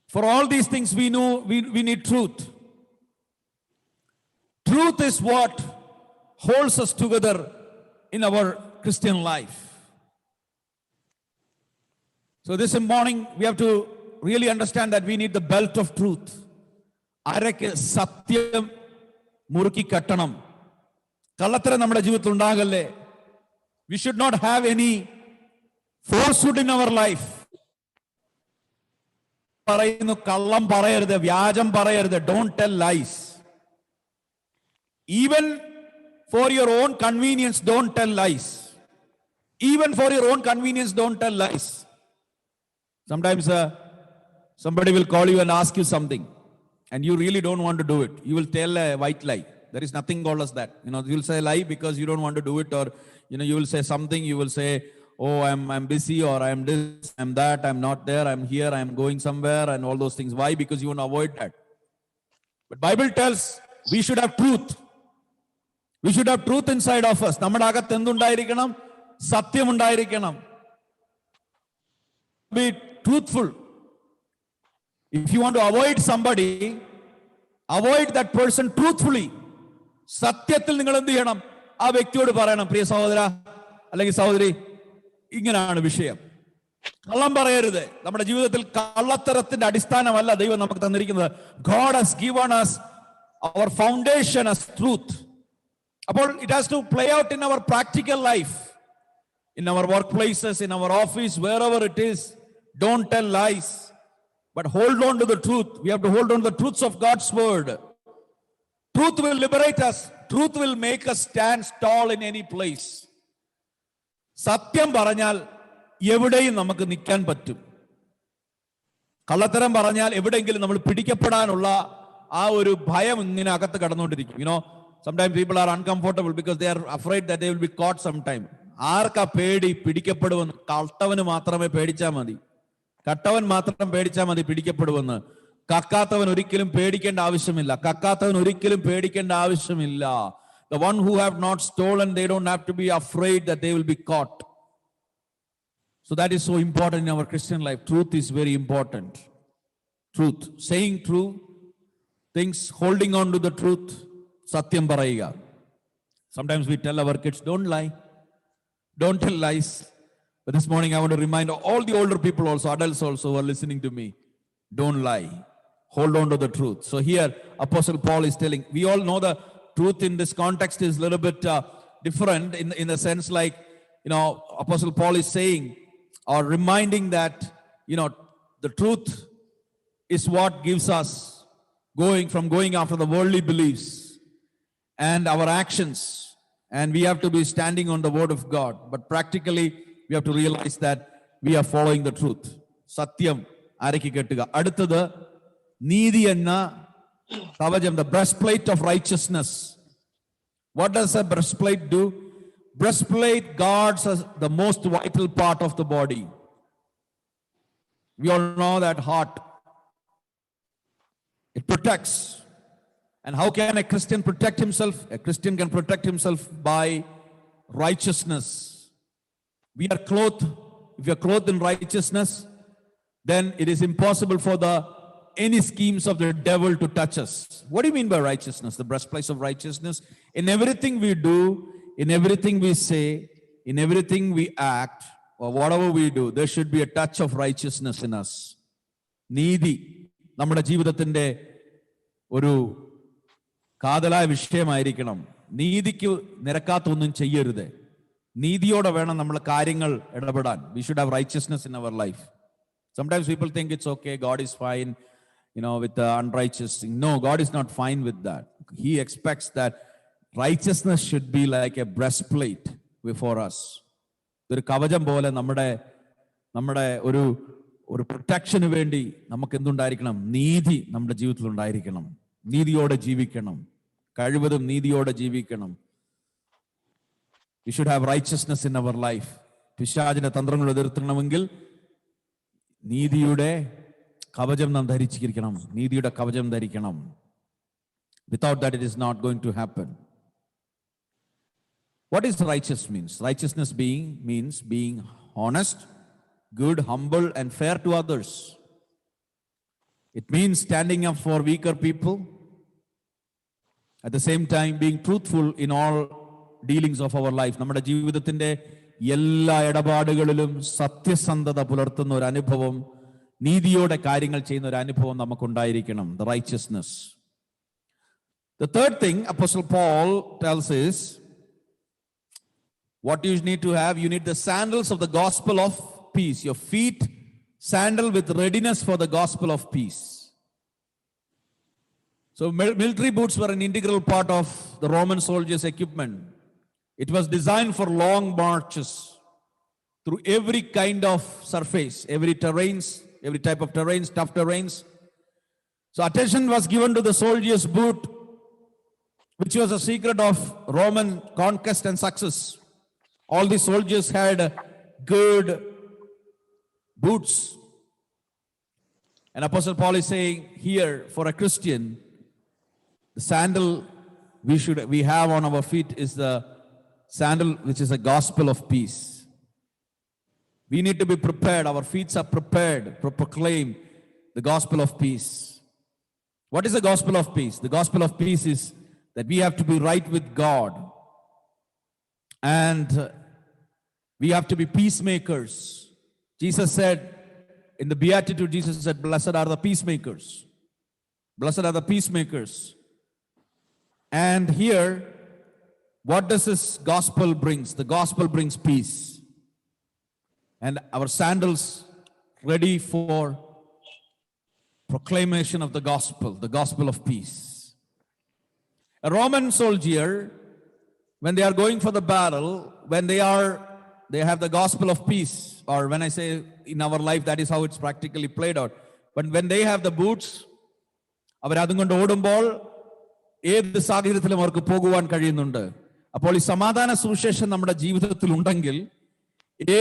S1: For all these things we know we need truth. Truth is what holds us together in our Christian life. So this morning we have to really understand that we need the belt of truth. Arakku satyam murukki kattanam. Kallattharam nammade jeevithathil undagalle. We should not have any falsehood in our life. Parayunnu kallam parayarudhu, vyajam parayarudhu. Don't tell lies. Even for your own convenience, don't tell lies. Even for your own convenience, don't tell lies. Sometimes somebody will call you and ask you something, and you really don't want to do it. You will tell a white lie. There is nothing called as that. You'll say lie because you don't want to do it, or you will say something. You will say, "Oh, I'm busy," or "I'm this, I'm that, I'm not there, I'm here, I'm going somewhere," and all those things. Why? Because you want to avoid that. But Bible tells we should have truth. We should have truth inside of us. Nammade agathu endu undayirikkanam? Satyam undayirikkanam. Be truthful. If you want to avoid somebody, avoid that person truthfully. സത്യത്തിൽ നിങ്ങൾ എന്ത് ചെയ്യണം? ആ വ്യക്തിയോട് പറയണം, പ്രിയ സഹോദര അല്ലെങ്കിൽ സഹോദരി, ഇങ്ങനെയാണ് വിഷയം. കള്ളം പറയരുത്. നമ്മുടെ ജീവിതത്തിൽ കള്ളത്തരത്തിന്റെ അടിസ്ഥാനമല്ല ദൈവം നമുക്ക് തന്നിരിക്കുന്നത്. God has given us our foundation as truth. അപ്പോൾ it has to play out in our practical life, in our workplaces, in our office, wherever it is. Don't tell lies, but hold on to the truth. We have to hold on to the truths of God's word. Truth will liberate us. Truth will make us stand tall in any place. സത്യം പറഞ്ഞാൽ എവിടെയും നമുക്ക് നിൽക്കാൻ പറ്റും. കള്ളത്തരം പറഞ്ഞാൽ എവിടെയെങ്കിലും നമ്മൾ പിടിക്കപ്പെടാനുള്ള ആ ഒരു ഭയം ഇങ്ങനെ അകത്ത് കടന്നുകൊണ്ടിരിക്കും. Sometimes people are uncomfortable because they are afraid that they will be caught sometime. ആർക്കാ പേടി പിടിക്കപ്പെടുമെന്ന്? കട്ടവന് മാത്രമേ പേടിച്ചാൽ മതി. കട്ടവൻ മാത്രം പേടിച്ചാൽ മതി പിടിക്കപ്പെടുമെന്ന്. കക്കാത്തവൻ ഒരിക്കലും പേടിക്കേണ്ട ആവശ്യമില്ല. കക്കാത്തവൻ ഒരിക്കലും പേടിക്കേണ്ട ആവശ്യമില്ല. The one who have not stolen, they don't have to be afraid that they will be caught. So that is so important in our Christian life. Truth is very important. Truth, saying true things, holding on to the truth. Satyam parayuka. Sometimes we tell our kids, don't lie. Don't tell lies. But this morning I want to remind all the older people also, adults also who are listening to me, don't lie. Hold on to the truth. So here Apostle Paul is telling, we all know the truth in this context is a little bit different in the sense like, Apostle Paul is saying or reminding that, the truth is what gives us going after the worldly beliefs and our actions. And we have to be standing on the word of God. But practically, we have to realize that we are following the truth. Satyam arakki kettuka. Aduthathu neethi enna kavacham, the breastplate of righteousness. What does a breastplate do? Breastplate guards the most vital part of the body. We all know that heart. It protects. And how can a Christian protect himself? A Christian can protect himself by righteousness. We are clothed. If we are clothed in righteousness, then it is impossible for any schemes of the devil to touch us. What do you mean by righteousness? The breastplate of righteousness. In everything we do, in everything we say, in everything we act or whatever we do, there should be a touch of righteousness in us. നീതി നമ്മുടെ ജീവിതത്തിന്റെ ഒരു കാതലായ വിഷയമായിരിക്കണം. നീതിക്ക് നിരക്കാത്തൊന്നും ചെയ്യരുത്. നീതിയോടെ വേണം നമ്മൾ കാര്യങ്ങൾ ഇടപെടാൻ. We should have righteousness in our life. Sometimes people think it's okay, God is fine, with the unrighteous thing. No, God is not fine with that. He expects that righteousness should be like a breastplate before us. ഒരു കവചം പോലെ നമ്മുടെ ഒരു പ്രൊട്ടക്ഷന് വേണ്ടി നമുക്ക് എന്തുണ്ടായിരിക്കണം? നീതി നമ്മുടെ ജീവിതത്തിൽ ഉണ്ടായിരിക്കണം. നീതിയോടെ ജീവിക്കണം. കഴിവതും നീതിയോടെ ജീവിക്കണം. We should have righteousness in our life. പിശാചിന്റെ തന്ത്രങ്ങൾ എതിർക്കണമെങ്കിൽ നീതിയുടെ കവചം നാം ധരിച്ചിരിക്കണം. നീതിയുടെ കവചം ധരിക്കണം. Without that, it is not going to happen. What is righteous means? Righteousness means being honest, good, humble, and fair to others. It means standing up for weaker people. At the same time, being truthful in all dealings of our life. നമ്മുടെ ജീവിതത്തിന്റെ എല്ലാ ഇടപാടുകളിലും സത്യസന്ധത പുലർത്തുന്ന ഒരു അനുഭവം, നീതിയോടെ കാര്യങ്ങൾ ചെയ്യുന്ന ഒരു അനുഭവം നമുക്കുണ്ടായിരിക്കണം. The righteousness. The third thing Apostle Paul tells is, what you need to have, you need the sandals of the gospel of peace. Your feet sandal with readiness for the gospel of peace. So military boots were an integral part of the Roman soldiers' equipment. It was designed for long marches through every kind of surface, every type of terrains, tough terrains. So attention was given to the soldier's boot, which was a secret of Roman conquest and success. All the soldiers had good boots. And Apostle Paul is saying here, for a Christian, the sandal we have on our feet is the sandal which is a gospel of peace. We need to be prepared. Our feet are prepared to proclaim the gospel of peace. What is the gospel of peace? The gospel of peace is that we have to be right with God. And we have to be peacemakers. Jesus said, in the Beatitude, Jesus said, blessed are the peacemakers. Blessed are the peacemakers. And here, what does this gospel brings? The gospel brings peace. And our sandals ready for proclamation of the gospel of peace. A Roman soldier, when they are going for the battle, when they have the gospel of peace, or when I say in our life, that is how it's practically played out. But when they have the boots, അവരതും കൊണ്ട് ഓടുമ്പോൾ ഏത് സാഹചര്യത്തിലും അവർക്ക് പോകുവാൻ കഴിയുന്നുണ്ട്. അപ്പോൾ ഈ സമാധാന സുവിശേഷം നമ്മുടെ ജീവിതത്തിൽ ഉണ്ടെങ്കിൽ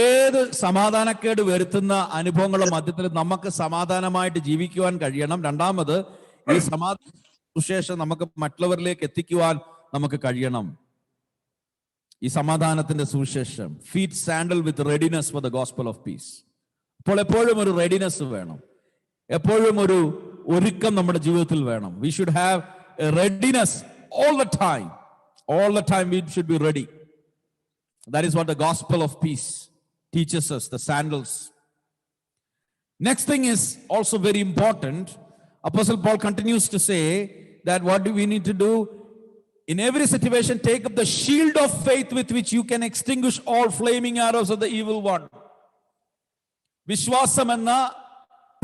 S1: ഏത് സമാധാനക്കേട് വരുത്തുന്ന അനുഭവങ്ങളുടെ മധ്യത്തിൽ നമുക്ക് സമാധാനമായിട്ട് ജീവിക്കുവാൻ കഴിയണം. രണ്ടാമത്, ഈ സമാധാന സുവിശേഷം നമുക്ക് മറ്റുള്ളവരിലേക്ക് എത്തിക്കുവാൻ നമുക്ക് കഴിയണം. ഈ സമാധാനത്തിന്റെ സുവിശേഷം, feet sandal with readiness for the gospel of peace. അപ്പോൾ എപ്പോഴും ഒരു റെഡിനെസ് വേണം, എപ്പോഴും ഒരു ഒരുക്കം നമ്മുടെ ജീവിതത്തിൽ വേണം. We should have A readiness all the time. All the time we should be ready. That is what the gospel of peace teaches us, the sandals. Next thing is also very important. Apostle Paul continues to say that what do we need to do? In every situation, take up the shield of faith with which you can extinguish all flaming arrows of the evil one. വിശ്വാസം എന്ന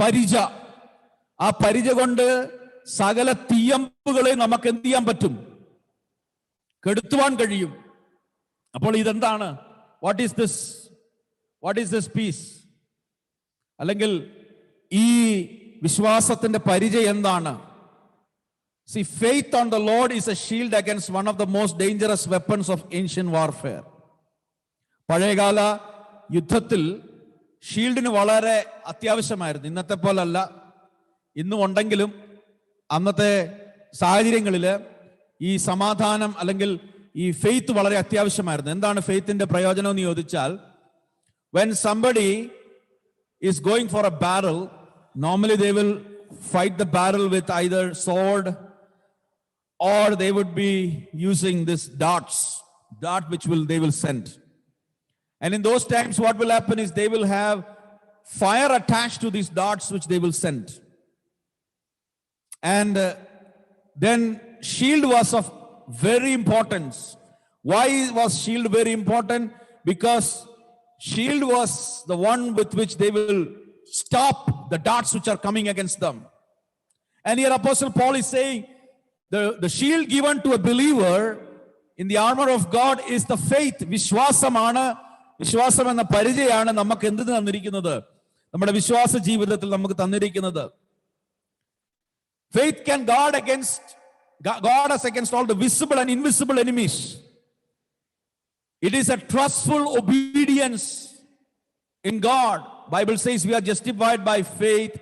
S1: പരിച, ആ പരിച കൊണ്ട് സകല തീയമ്പുകളെ നമുക്ക് എന്ത് ചെയ്യാൻ പറ്റും? കെടുത്തുവാൻ കഴിയും. അപ്പോൾ ഇതെന്താണ്? What is this peace? അല്ലെങ്കിൽ ഈ വിശ്വാസത്തിന്റെ പരിചയം എന്താണ്? See, faith on the Lord is a shield against one of the most dangerous weapons of ancient warfare. പഴയകാല യുദ്ധത്തിൽ ഷീൽഡിന് വളരെ അത്യാവശ്യമായിരുന്നു. ഇന്നത്തെ പോലല്ല. ഇന്നും ഉണ്ടെങ്കിലും അന്നത്തെ സാഹചര്യങ്ങളിൽ ഈ സമാധാനം അല്ലെങ്കിൽ ഈ ഫെയ്ത്ത് വളരെ അത്യാവശ്യമായിരുന്നു. എന്താണ് ഫെയ്ത്തിന്റെ പ്രയോജനം എന്ന് ചോദിച്ചാൽ, when somebody is going for a battle, normally they will fight the battle with either sword or they would be using this dart which they will send. And in those times, what will happen is they will have fire attached to these darts which they will send. And then shield was of very importance. Why was shield very important? Because shield was the one with which they will stop the darts which are coming against them. And here Apostle Paul is saying the shield given to a believer in the armor of God is the faith. വിശ്വാസം എന്ന പരിചയമാണ് നമുക്ക് എന്ത് തന്നിരിക്കുന്നത്? നമ്മുടെ വിശ്വാസ ജീവിതത്തിൽ നമുക്ക് തന്നിരിക്കുന്നത്. Faith can guard us against all the visible and invisible enemies. It is a trustful obedience in God. Bible says we are justified by faith.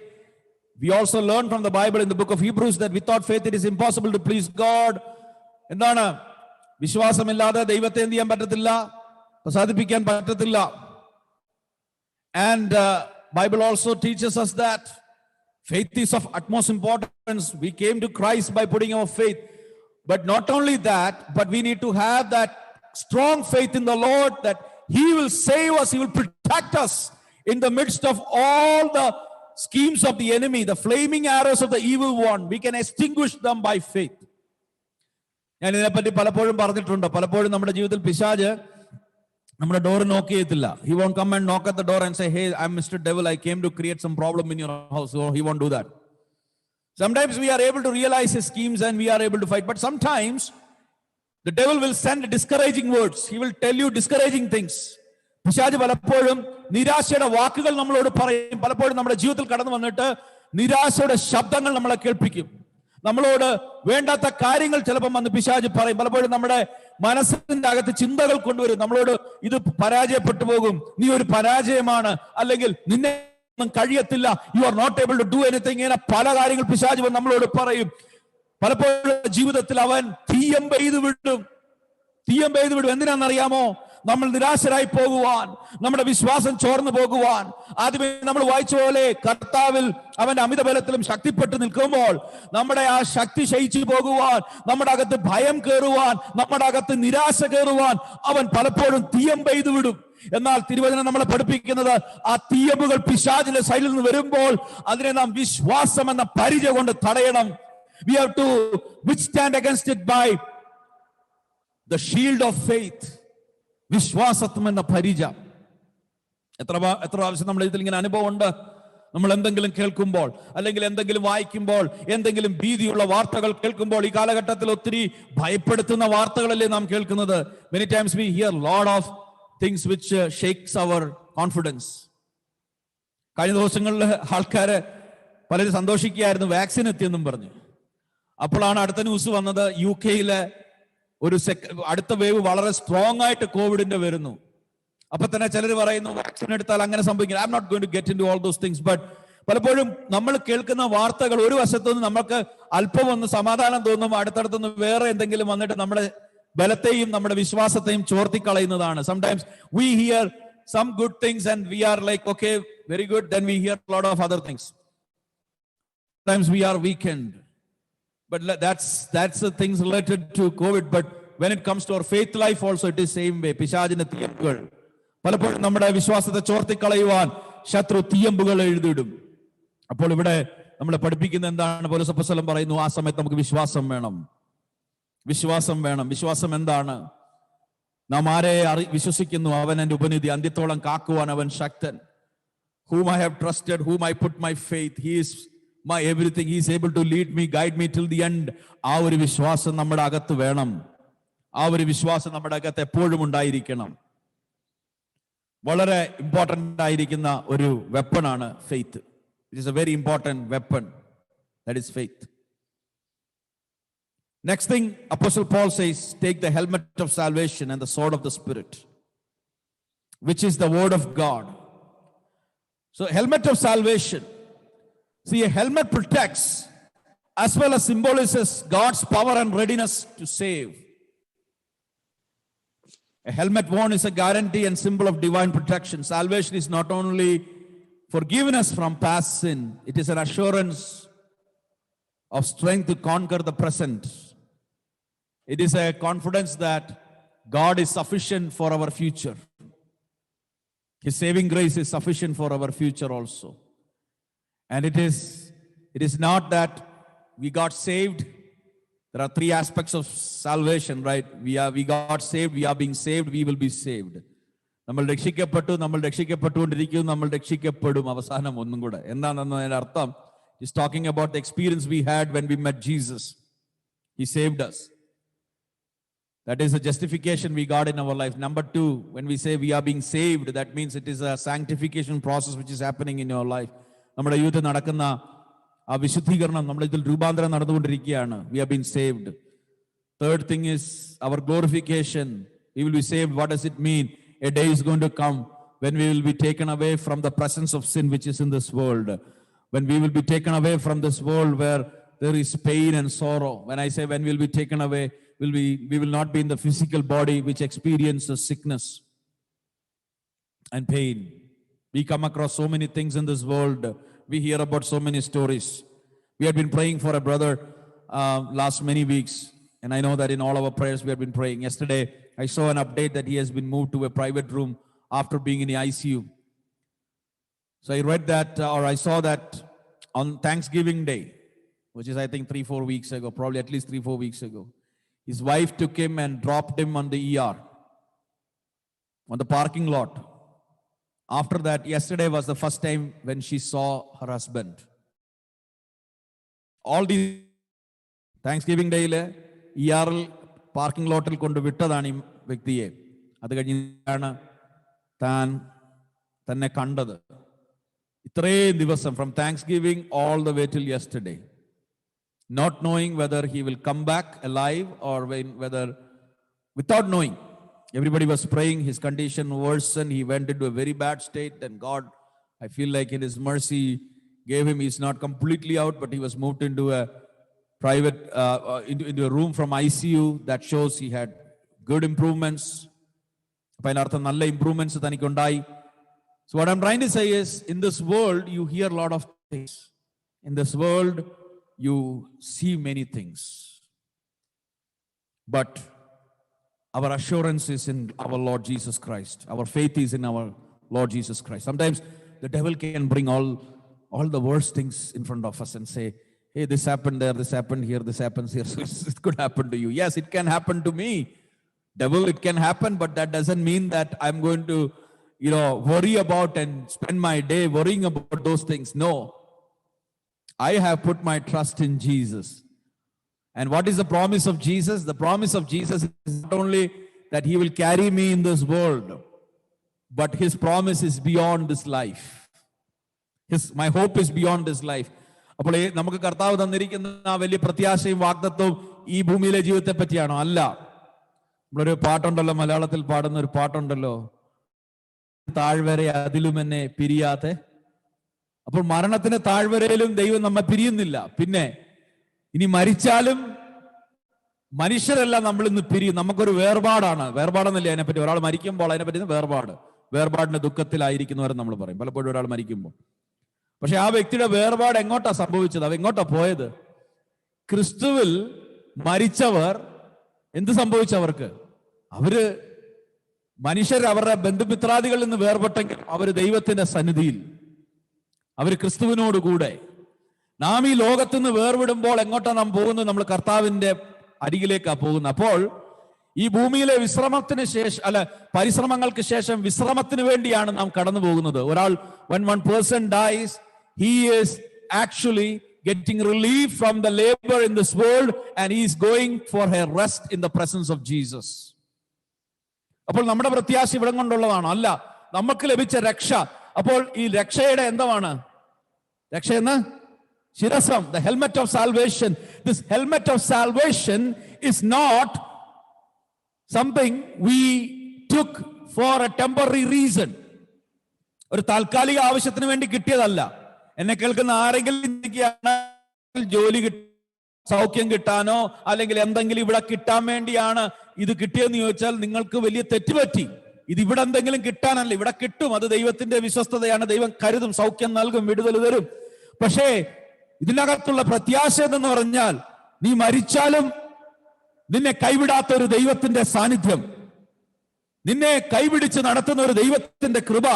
S1: We also learn from the Bible in the book of Hebrews that without faith it is impossible to please God. എന്താണ്? വിശ്വാസമില്ലാതെ ദൈവത്തെ എന്ത് ചെയ്യാൻ പറ്റത്തില്ല? പ്രസാദിപ്പിക്കാൻ പറ്റത്തില്ല. And Bible also teaches us that faith is of utmost importance. We came to Christ by putting our faith. But not only that, but we need to have that strong faith in the Lord that He will save us, He will protect us in the midst of all the schemes of the enemy, the flaming arrows of the evil one. We can extinguish them by faith. ഞാൻ ഇതിനെപ്പറ്റി പലപ്പോഴും പറഞ്ഞിട്ടുണ്ട്. പലപ്പോഴും നമ്മുടെ ജീവിതത്തിൽ പിശാച് നമ്മുടെ door നോക്ക് ചെയ്യത്തില്ല. He won't come and knock at the door and say, hey, I'm Mr. Devil, I came to create some problem in your house. So he won't do that. Sometimes we are able to realize his schemes and we are able to fight. But sometimes the devil will send discouraging words. He will tell you discouraging things. പിശാച് പലപ്പോഴും നിരാശയുടെ വാക്കുകൾ നമ്മളോട് പറയും. പലപ്പോഴും നമ്മുടെ ജീവിതത്തിൽ കടന്നു വന്നിട്ട് നിരാശയുടെ ശബ്ദങ്ങൾ നമ്മളെ കേൾപ്പിക്കും. നമ്മളോട് വേണ്ടാത്ത കാര്യങ്ങൾ ചിലപ്പോൾ വന്ന് പിശാച് പറയും. പലപ്പോഴും നമ്മുടെ മനസ്സിന്റെ അകത്ത് ചിന്തകൾ കൊണ്ടുവരും. നമ്മളോട് ഇത് പരാജയപ്പെട്ടു പോകും, നീ ഒരു പരാജയമാണ്, അല്ലെങ്കിൽ നിന്നെ ഒന്നും കഴിയത്തില്ല, you are not able to do anything. ഇങ്ങനെ പല കാര്യങ്ങൾ പിശാച് നമ്മളോട് പറയും. പലപ്പോഴും ജീവിതത്തിൽ അവൻ തീയം പെയ്തു വിടും. എന്തിനാണെന്നറിയാമോ? നമ്മൾ നിരാശരായി പോകുവാൻ, നമ്മുടെ വിശ്വാസം ചോർന്നു പോകുവാൻ. ആദ്യമേ നമ്മൾ വായിച്ച പോലെ കർത്താവിൽ അവന്റെ അമിതബലത്തിലും ശക്തിപ്പെട്ടു നിൽക്കുമ്പോൾ നമ്മുടെ ആ ശക്തി ക്ഷയിച്ചു പോകുവാൻ, നമ്മുടെ അകത്ത് ഭയം കയറുവാൻ, നമ്മുടെ അകത്ത് നിരാശ കയറുവാൻ അവൻ പലപ്പോഴും തീയം പെയ്തു വിടും. എന്നാൽ തിരുവചനം നമ്മളെ പഠിപ്പിക്കുന്നത് ആ തീയമ്പുകൾ പിശാചിന്റെ സൈഡിൽ നിന്ന് വരുമ്പോൾ അതിനെ നാം വിശ്വാസം എന്ന പരിചയം കൊണ്ട് തടയണം. We have to withstand against it by the shield of faith. വിശ്വാസത്വം എന്ന പരിച. എത്ര പ്രാവശ്യം നമ്മുടെ ഇതിൽ ഇങ്ങനെ അനുഭവം ഉണ്ട്. നമ്മൾ എന്തെങ്കിലും കേൾക്കുമ്പോൾ, അല്ലെങ്കിൽ എന്തെങ്കിലും വായിക്കുമ്പോൾ, എന്തെങ്കിലും ഭീതിയുള്ള വാർത്തകൾ കേൾക്കുമ്പോൾ, ഈ കാലഘട്ടത്തിൽ ഒത്തിരി ഭയപ്പെടുത്തുന്ന വാർത്തകളല്ലേ നാം കേൾക്കുന്നത്. Many times we hear lot of things which shakes our confidence. കഴിഞ്ഞ ദിവസങ്ങളിൽ ആൾക്കാര് പലരും സന്തോഷിക്കുകയായിരുന്നു, വാക്സിൻ എത്തിയെന്നും പറഞ്ഞു. അപ്പോഴാണ് അടുത്ത ന്യൂസ് വന്നത്, UK-യിലെ അടുത്ത വേവ് വളരെ സ്ട്രോങ് ആയിട്ട് കോവിഡിന്റെ വരുന്നു. അപ്പൊ തന്നെ ചിലർ പറയുന്നു വാക്സിൻ എടുത്താൽ അങ്ങനെ സംഭവിക്കില്ല. I am not going to get into all those things. But പലപ്പോഴും നമ്മൾ കേൾക്കുന്ന വാർത്തകൾ ഒരു വശത്തുനിന്ന് നമുക്ക് അല്പം ഒന്ന് സമാധാനം തോന്നും, അടുത്തടുത്തുനിന്ന് വേറെ എന്തെങ്കിലും വന്നിട്ട് നമ്മുടെ ബലത്തെയും നമ്മുടെ വിശ്വാസത്തെയും ചോർത്തിക്കളയുന്നതാണ്. Sometimes we hear some good things and we are like, okay, very good. Then we hear a lot of other things. Sometimes we are weakened. But that's the things related to COVID. But when it comes to our faith life also, it is same way. പിശാചിന്റെ തീയമ്പുകൾ പലപ്പോഴും നമ്മുടെ വിശ്വാസത്തെ ചോർത്തിക്കളയുവാൻ ശത്രു തീയമ്പുകൾ എഴുതിയിടും. അപ്പോൾ ഇവിടെ നമ്മളെ പഠിപ്പിക്കുന്ന എന്താണ്? പൗലോസ് അപ്പോസ്തലൻ പറയുന്നു, ആ സമയത്ത് നമുക്ക് വിശ്വാസം വേണം. വിശ്വാസം എന്താണ്? നാം ആരെ വിശ്വസിക്കുന്നു അവൻ എന്റെ ഉപനിധി, അന്ത്യത്തോളം കാക്കുവാൻ അവൻ ശക്തൻ. Whom I have trusted, whom I put my faith, he is my everything. He is able to lead me, guide me till the end. ആ ഒരു വിശ്വാസം നമ്മുടെ അകത്ത് വേണം. ആ ഒരു വിശ്വാസം നമ്മുടെ അകത്ത് എപ്പോഴും ഉണ്ടായിരിക്കണം. വളരെ ഇമ്പോർട്ടന്റ് ആയിരിക്കുന്ന ഒരു വെപ്പണാണ് faith. It is a very important weapon, that is faith. Next thing Apostle Paul says, take the helmet of salvation and the sword of the Spirit, which is the word of God. So helmet of salvation. See, a helmet protects as well as symbolizes God's power and readiness to save. A helmet worn is a guarantee and symbol of divine protection. Salvation is not only forgiveness from past sin, it is an assurance of strength to conquer the present. It is a confidence that God is sufficient for our future. His saving grace is sufficient for our future also. And it is not that we got saved. There are three aspects of salvation, right? We got saved, we are being saved, we will be saved. നമ്മൾ രക്ഷിക്കപ്പെട്ടുകൊണ്ടിരിക്കും, നമ്മൾ രക്ഷിക്കപ്പെടും അവസാനം ഒന്നും കൂടെ. എന്താണെന്ന് അതിന്റെ അർത്ഥം? He's talking about the experience we had when we met Jesus. He saved us. That is a justification we got in our life. Number two, when we say we are being saved, that means it is a sanctification process which is happening in your life. നമ്മുടെ ജീവിതത്തിൽ നടക്കുന്ന ആ വിശുദ്ധീകരണം, നമ്മുടെ ഇതിൽ രൂപാന്തരം നടന്നുകൊണ്ടിരിക്കുകയാണ്. We have been saved. Third thing is our glorification. We will be saved. What does it mean? A day is going to come when we will be taken away from the presence of sin which is in this world. When we will be taken away from this world where there is pain and sorrow. When I say when we will be taken away, we will not be in the physical body which experiences sickness and pain. We come across so many things in this world. We hear about so many stories. We had been praying for a brother last many weeks. And I know that in all our prayers we have been praying. Yesterday, I saw an update that he has been moved to a private room after being in the ICU. So I read that, or I saw that on Thanksgiving Day, which is I think 3-4 weeks ago, probably at least 3-4 weeks ago. His wife took him and dropped him on the ER, on the parking lot. After that, yesterday was the first time when she saw her husband. All these Thanksgiving Day, ER parking lot kondu vittadani വ്യക്തിയെ. അത് കഴിഞ്ഞാണ് താൻ തന്നെ കണ്ടത്. ഇത്രയും ദിവസം, from Thanksgiving all the way till yesterday, not knowing whether he will come back alive or whether, without knowing. Everybody was praying, his condition worsened, he went into a very bad state, and God, I feel like in his mercy, gave him, he's not completely out, but he was moved into a private, into a room from ICU. That shows he had good improvements. So what I'm trying to say is, in this world, you hear a lot of things. In this world, you see many things. But our assurance is in our Lord Jesus Christ. Our faith is in our Lord Jesus Christ. Sometimes the devil can bring all the worst things in front of us and say, hey, this happened there, this happened here, this happens here. So it could happen to you. Yes, it can happen to me. Devil, it can happen, but that doesn't mean that I'm going to, worry about and spend my day worrying about those things. No. I have put my trust in Jesus. And what is the promise of Jesus? The promise of Jesus is not only that he will carry me in this world, but his promise is beyond this life. My hope is beyond this life. അപ്പോൾ നമുക്ക് കർത്താവ് തന്നിരിക്കുന്ന ആ വലിയ പ്രത്യാശയും വാഗ്ദത്തവും ഈ ഭൂമിയിലെ ജീവിതത്തെ പറ്റിയാണോ? അല്ല. നമ്മളൊരു പാട്ടുണ്ടല്ലോ, മലയാളത്തിൽ പാടുന്ന ഒരു പാട്ടുണ്ടല്ലോ, താഴ്വര അതിലും എന്നെ പിരിയാതെ. അപ്പോൾ മരണത്തിന് താഴ്വരയിലും ദൈവം നമ്മെ പിരിയുന്നില്ല. പിന്നെ ഇനി മരിച്ചാലും മനുഷ്യരെല്ലാം നമ്മൾ ഇന്ന് പിരിയും. നമുക്കൊരു വേർപാടാണ്. വേർപാടെന്നല്ലേ അതിനെപ്പറ്റി, ഒരാൾ മരിക്കുമ്പോൾ അതിനെപ്പറ്റി വേർപാടിന്റെ ദുഃഖത്തിലായിരിക്കുന്നവരെ നമ്മൾ പറയും പലപ്പോഴും ഒരാൾ മരിക്കുമ്പോൾ. പക്ഷെ ആ വ്യക്തിയുടെ വേർപാട് എങ്ങോട്ടാ സംഭവിച്ചത്? അവ എങ്ങോട്ടാ പോയത്? ക്രിസ്തുവിൽ മരിച്ചവർ എന്ത് സംഭവിച്ചവർക്ക്? അവര് മനുഷ്യർ അവരുടെ ബന്ധുമിത്രാദികളിൽ നിന്ന് വേർപെട്ടെങ്കിൽ അവര് ദൈവത്തിന്റെ സന്നിധിയിൽ, അവര് ക്രിസ്തുവിനോട് കൂടെ. നാം ഈ ലോകത്ത് നിന്ന് വേർവിടുമ്പോൾ എങ്ങോട്ടാ നാം പോകുന്നത്? നമ്മൾ കർത്താവിന്റെ അരികിലേക്കാ പോകുന്നത്. അപ്പോൾ ഈ ഭൂമിയിലെ വിശ്രമത്തിന് ശേഷം, പരിശ്രമങ്ങൾക്ക് ശേഷം വിശ്രമത്തിന് വേണ്ടിയാണ് നാം കടന്നു പോകുന്നത്. when one person dies, he is actually getting relief from the labor in this world and he is going for a rest in the presence of Jesus. അപ്പോൾ നമ്മുടെ പ്രത്യാശ ഇവിടെ കൊണ്ടുള്ളതാണോ? അല്ല. നമുക്ക് ലഭിച്ച രക്ഷ. അപ്പോൾ ഈ രക്ഷയുടെ എന്താണ്? രക്ഷയെന്ന് ശിരസം, the helmet of salvation. This helmet of salvation is not something we took for a temporary reason. ഒരു താൽക്കാലിക ആവശ്യത്തിന് വേണ്ടി കിട്ടിയതല്ല. എന്നെ കേൾക്കുന്ന ആരെങ്കിലും ജോലി സൗഖ്യം കിട്ടാനോ അല്ലെങ്കിൽ എന്തെങ്കിലും ഇവിടെ കിട്ടാൻ വേണ്ടിയാണ് ഇത് കിട്ടിയെന്ന് ചോദിച്ചാൽ നിങ്ങൾക്ക് വലിയ തെറ്റുപറ്റി. ഇത് ഇവിടെ എന്തെങ്കിലും കിട്ടാനല്ല, ഇവിടെ കിട്ടും. അത് ദൈവത്തിന്റെ വിശ്വസ്തതയാണ്. ദൈവം കരുതും, സൗഖ്യം നൽകും, വിടുതൽ തരും. പക്ഷേ ഇതിനകത്തുള്ള പ്രത്യാശ എന്ന് പറഞ്ഞാൽ, നീ മരിച്ചാലും നിന്നെ കൈവിടാത്ത ഒരു ദൈവത്തിന്റെ സാന്നിധ്യം, നിന്നെ കൈപിടിച്ച് നടത്തുന്ന ഒരു ദൈവത്തിന്റെ കൃപ,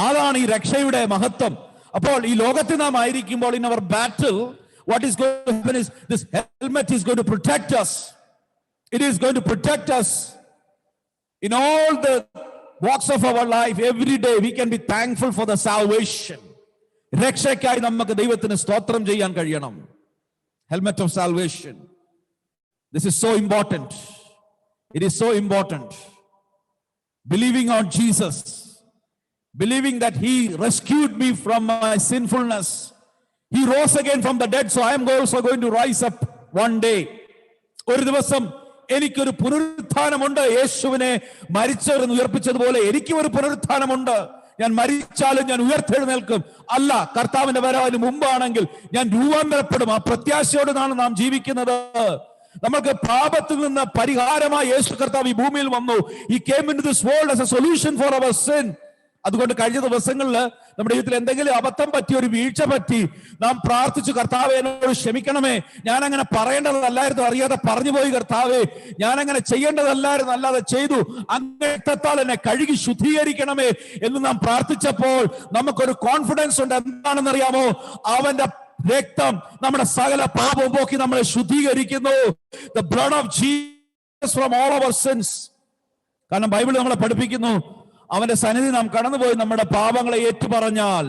S1: അതാണ് ഈ രക്ഷയുടെ മഹത്വം. അപ്പോൾ ഈ ലോകത്തിൽ നാം ആയിരിക്കുമ്പോൾ, in our battle, what is going to happen is this helmet is going to protect us. It is going to protect us in all the walks of our life. Every day we can be thankful for the salvation. രക്ഷയ്ക്കായി നമുക്ക് ദൈവത്തിന് സ്തോത്രം ചെയ്യാൻ കഴിയണം. Helmet of salvation. This is so important. It is so important. Believing on Jesus, believing that he rescued me from my sinfulness. He rose again from the dead, so I am also going to rise up one day. ഒരു ദിവസം എനിക്കൊരു പുനരുത്ഥാനമുണ്ട്. യേശുവിനെ മരിച്ചവരെന്ന് ഉയർപ്പിച്ചതുപോലെ എനിക്കും ഒരു പുനരുത്ഥാനമുണ്ട്. ഞാൻ മരിച്ചാലും ഞാൻ ഉയർത്തെഴുന്നേൽക്കും. അല്ല, കർത്താവിന്റെ വരവിന് മുമ്പാണെങ്കിൽ ഞാൻ രൂപാന്തരപ്പെടും. ആ പ്രത്യാശയോടാണ് നാം ജീവിക്കുന്നത്. നമുക്ക് പാപത്തിൽ നിന്ന് പരിഹാരമായി യേശു കർത്താവ് ഈ ഭൂമിയിൽ വന്നു. He came into this world as a solution for our sin. അതുകൊണ്ട് കഴിഞ്ഞ ദിവസങ്ങളിൽ നമ്മുടെ ജീവിതത്തിൽ എന്തെങ്കിലും അബദ്ധം പറ്റി, ഒരു വീഴ്ച പറ്റി, നാം പ്രാർത്ഥിച്ചു, കർത്താവേ എന്നോട് ക്ഷമിക്കണമേ, ഞാൻ അങ്ങനെ പറയേണ്ടതല്ലായിരുന്നു, അറിയാതെ പറഞ്ഞു പോയി കർത്താവേ, ഞാൻ അങ്ങനെ ചെയ്യേണ്ടതല്ലായിരുന്നു, അല്ലാതെ ചെയ്തു, അങ്ങേത്താൽ എന്നെ കഴുകി ശുദ്ധീകരിക്കണമേ എന്ന് നാം പ്രാർത്ഥിച്ചപ്പോൾ നമുക്കൊരു കോൺഫിഡൻസ് ഉണ്ട്. എന്താണെന്നറിയാമോ? അവന്റെ രക്തം നമ്മുടെ സകല പാപവും പോക്കി നമ്മളെ ശുദ്ധീകരിക്കുന്നു. The blood of Jesus from all our sins. കാരണം ബൈബിൾ നമ്മളെ പഠിപ്പിക്കുന്നു, അവന്റെ സന്നിധി നാം കടന്നുപോയി നമ്മുടെ പാപങ്ങളെ ഏറ്റുപറഞ്ഞാൽ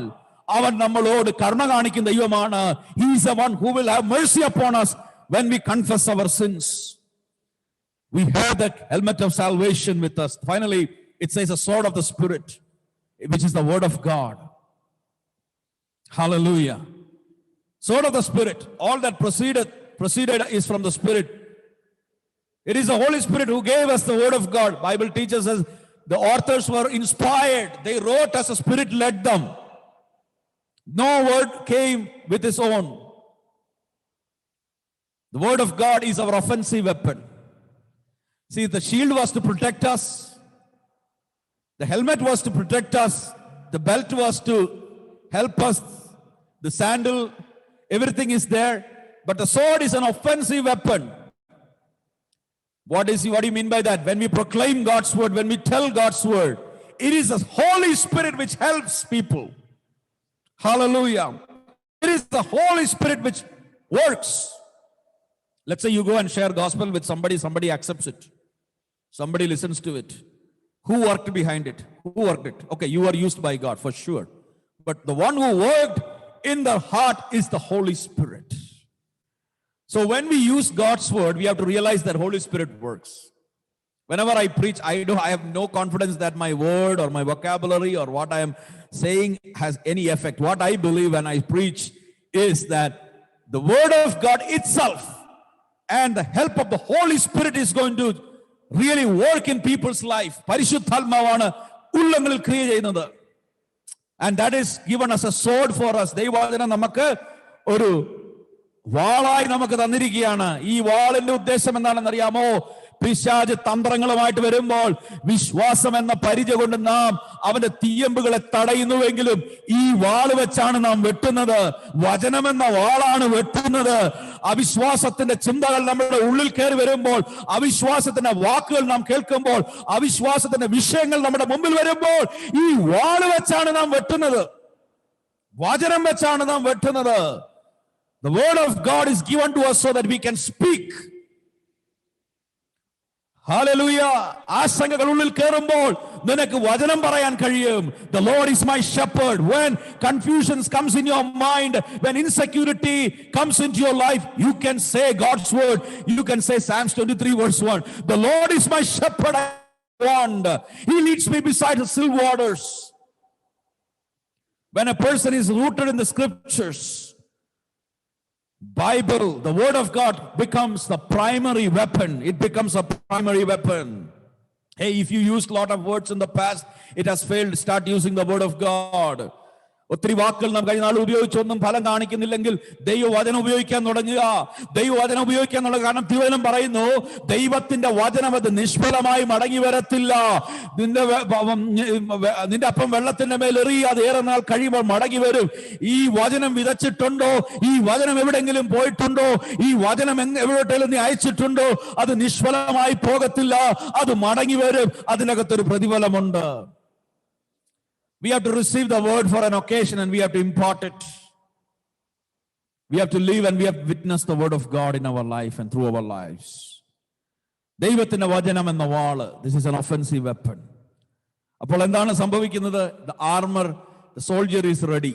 S1: അവൻ നമ്മളോട് കരുണ കാണിക്കുന്ന ദൈവമാണ്. He is the one who will have mercy upon us when we confess our sins. We have the helmet of salvation with us. Finally, it says a sword of the Spirit, which is the word of God. Hallelujah. Sword of the Spirit. All that proceeded is from the Spirit. It is the Holy Spirit who gave us the word of God. Bible teaches us the authors were inspired. They wrote as the Spirit led them. No word came with his own. The word of God is our offensive weapon. See, the shield was to protect us. The helmet was to protect us. The belt was to help us. The sandal, everything is there. But the sword is an offensive weapon. What do you mean by that? When we proclaim God's word, when we tell God's word, it is the Holy Spirit which helps people. Hallelujah. It is the Holy Spirit which works. Let's say you go and share gospel with somebody accepts it. Somebody listens to it. Who worked behind it? Who worked it? Okay, you are used by God for sure. But the one who worked in the heart is the Holy Spirit. So when we use God's word, we have to realize that Holy Spirit works. Whenever I preach, I have no confidence that my word or my vocabulary or what I am saying has any effect. What I believe when I preach is that the word of God itself and the help of the Holy Spirit is going to really work in people's life. പരിശുദ്ധാത്മാവാണ് ഉള്ളങ്ങളിൽ ക്രിയ ചെയ്യുന്നത്. And that is given as a sword for us. ദൈവവചനം നമുക്ക് ഒരു വാളായി നമുക്ക് തന്നിരിക്കുകയാണ്. ഈ വാളിന്റെ ഉദ്ദേശം എന്താണെന്ന് അറിയാമോ? പിശാച് തന്ത്രങ്ങളുമായിട്ട് വരുമ്പോൾ വിശ്വാസം എന്ന പരിച കൊണ്ട് നാം അവന്റെ തീയമ്പുകളെ തടയുന്നുവെങ്കിലും ഈ വാള് വെച്ചാണ് നാം വെട്ടുന്നത്. വചനമെന്ന വാളാണ് വെട്ടുന്നത്. അവിശ്വാസത്തിന്റെ ചിന്തകൾ നമ്മുടെ ഉള്ളിൽ കയറി വരുമ്പോൾ, അവിശ്വാസത്തിന്റെ വാക്കുകൾ നാം കേൾക്കുമ്പോൾ, അവിശ്വാസത്തിന്റെ വിഷയങ്ങൾ നമ്മുടെ മുമ്പിൽ വരുമ്പോൾ ഈ വാള് വെച്ചാണ് നാം വെട്ടുന്നത്. വചനം വെച്ചാണ് നാം വെട്ടുന്നത്. The word of God is given to us so that we can speak. Hallelujah. ആശങ്കകൾ ഉള്ളിൽ കയറുമ്പോൾ നിനക്ക് വചനം പറയാൻ കഴിയും. The Lord is my shepherd. When confusion comes in your mind, when insecurity comes into your life, you can say God's word. You can say Psalms 23 verse 1. The Lord is my shepherd. He leads me beside the still waters. When a person is rooted in the scriptures, Bible, the word of God becomes the primary weapon. It becomes a primary weapon. Hey, if you used a lot of words in the past, it has failed. Start using the word of God. ഒത്തിരി വാക്കുകൾ നാം കഴിഞ്ഞ നാൾ ഉപയോഗിച്ചൊന്നും ഫലം കാണിക്കുന്നില്ലെങ്കിൽ ദൈവവചനം ഉപയോഗിക്കാൻ തുടങ്ങുക. ദൈവവചനം ഉപയോഗിക്കാൻ തുടങ്ങുക. കാരണം തിരുവചനം പറയുന്നു, ദൈവത്തിന്റെ വചനം അത് നിഷ്ഫലമായി മടങ്ങി വരത്തില്ല. നിന്റെ അപ്പം വെള്ളത്തിന്റെ മേൽ എറിയ, അത് ഏറെ നാൾ കഴിയുമ്പോൾ മടങ്ങി വരും. ഈ വചനം വിതച്ചിട്ടുണ്ടോ? ഈ വചനം എവിടെങ്കിലും പോയിട്ടുണ്ടോ? ഈ വചനം എവിടെയെങ്കിലും നീ അയച്ചിട്ടുണ്ടോ? അത് നിഷ്ഫലമായി പോകത്തില്ല, അത് മടങ്ങി വരും. അതിനകത്തൊരു പ്രതിഫലമുണ്ട്. We have to receive the word for an occasion and we have to impart it. We have to live and we have to witness the word of God in our life and through our lives. ദൈവത്തിന്റെ വചനം എന്ന വാള്, this is an offensive weapon. അപ്പോൾ എന്താണ് സംഭവിക്കുന്നത്? The armor, the soldier is ready.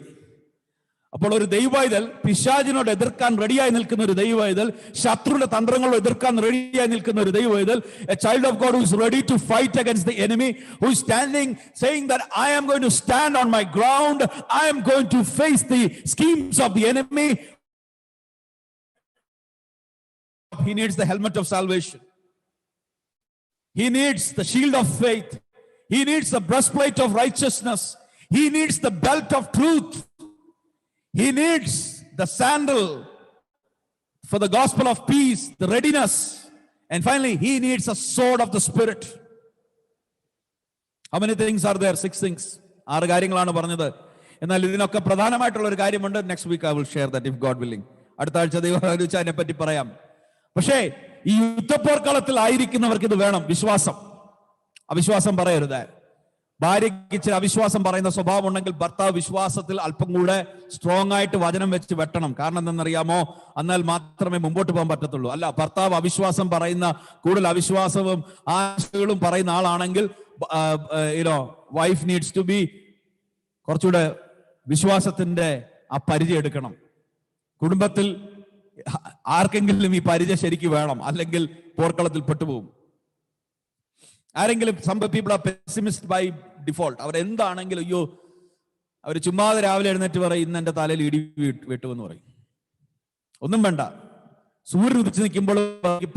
S1: അപ്പോൾ ഒരു ദൈവവൈതൽ പിശാചിനോട് എതിർക്കാൻ റെഡിയായി നിൽക്കുന്ന ഒരു ദൈവവൈതൽ, ശത്രുവിന്റെ തന്ത്രങ്ങളോട് എതിർക്കാൻ റെഡിയായി നിൽക്കുന്ന ഒരു ദൈവവൈതൽ, a child of God who is ready to fight against the enemy, who is standing saying that I am going to stand on my ground, I am going to face the schemes of the enemy. He needs the helmet of salvation. He needs the shield of faith. He needs the breastplate of righteousness. He needs the belt of truth. He needs the sandal for the gospel of peace, the readiness. And finally, he needs a sword of the Spirit. How many things are there? 6 things. 6 കാര്യങ്ങളാണ് പറഞ്ഞത്. എന്നാൽ ഇതിനൊക്കെ പ്രധാനമായിട്ടുള്ള ഒരു കാര്യമുണ്ട്. Next week I will share that if God willing. അടുത്ത ആഴ്ച ദൈവം അനുവദിച്ചാൽ അതിനെ പറ്റി പറയാം. പക്ഷേ ഈ യുദ്ധപ്പോർക്കളത്തിൽ ആയിരിക്കുന്നവർക്ക് ഇത് വേണം, വിശ്വാസം. അവിശ്വാസം പറയരുത്. ഭാര്യയ്ക്ക് ഇച്ചിരി അവിശ്വാസം പറയുന്ന സ്വഭാവം ഉണ്ടെങ്കിൽ ഭർത്താവ് വിശ്വാസത്തിൽ അല്പം കൂടെ സ്ട്രോങ് ആയിട്ട് വചനം വെച്ച് വെട്ടണം. കാരണം എന്തെന്നറിയാമോ? എന്നാൽ മാത്രമേ മുമ്പോട്ട് പോകാൻ പറ്റത്തുള്ളൂ. അല്ല, ഭർത്താവ് അവിശ്വാസം പറയുന്ന, കൂടുതൽ അവിശ്വാസവും ആശകളും പറയുന്ന ആളാണെങ്കിൽ വൈഫ് നീഡ്സ് ടു ബി കുറച്ചുകൂടെ വിശ്വാസത്തിന്റെ ആ പരിചയം എടുക്കണം. കുടുംബത്തിൽ ആർക്കെങ്കിലും ഈ പരിചയം ശരിക്കും വേണം, അല്ലെങ്കിൽ പോർക്കളത്തിൽ പെട്ടുപോകും. ആരെങ്കിലും some people are pessimist by default. അവർ എന്താണെങ്കിലും അയ്യോ, അവർ ചുമ്മാതെ രാവിലെ എഴുന്നേറ്റ് പറയും ഇന്ന് എന്റെ തലയിൽ ഇടി വെട്ടുമെന്ന് പറയും. ഒന്നും വേണ്ട, സൂര്യൻ ഉദിച്ച് നിൽക്കുമ്പോൾ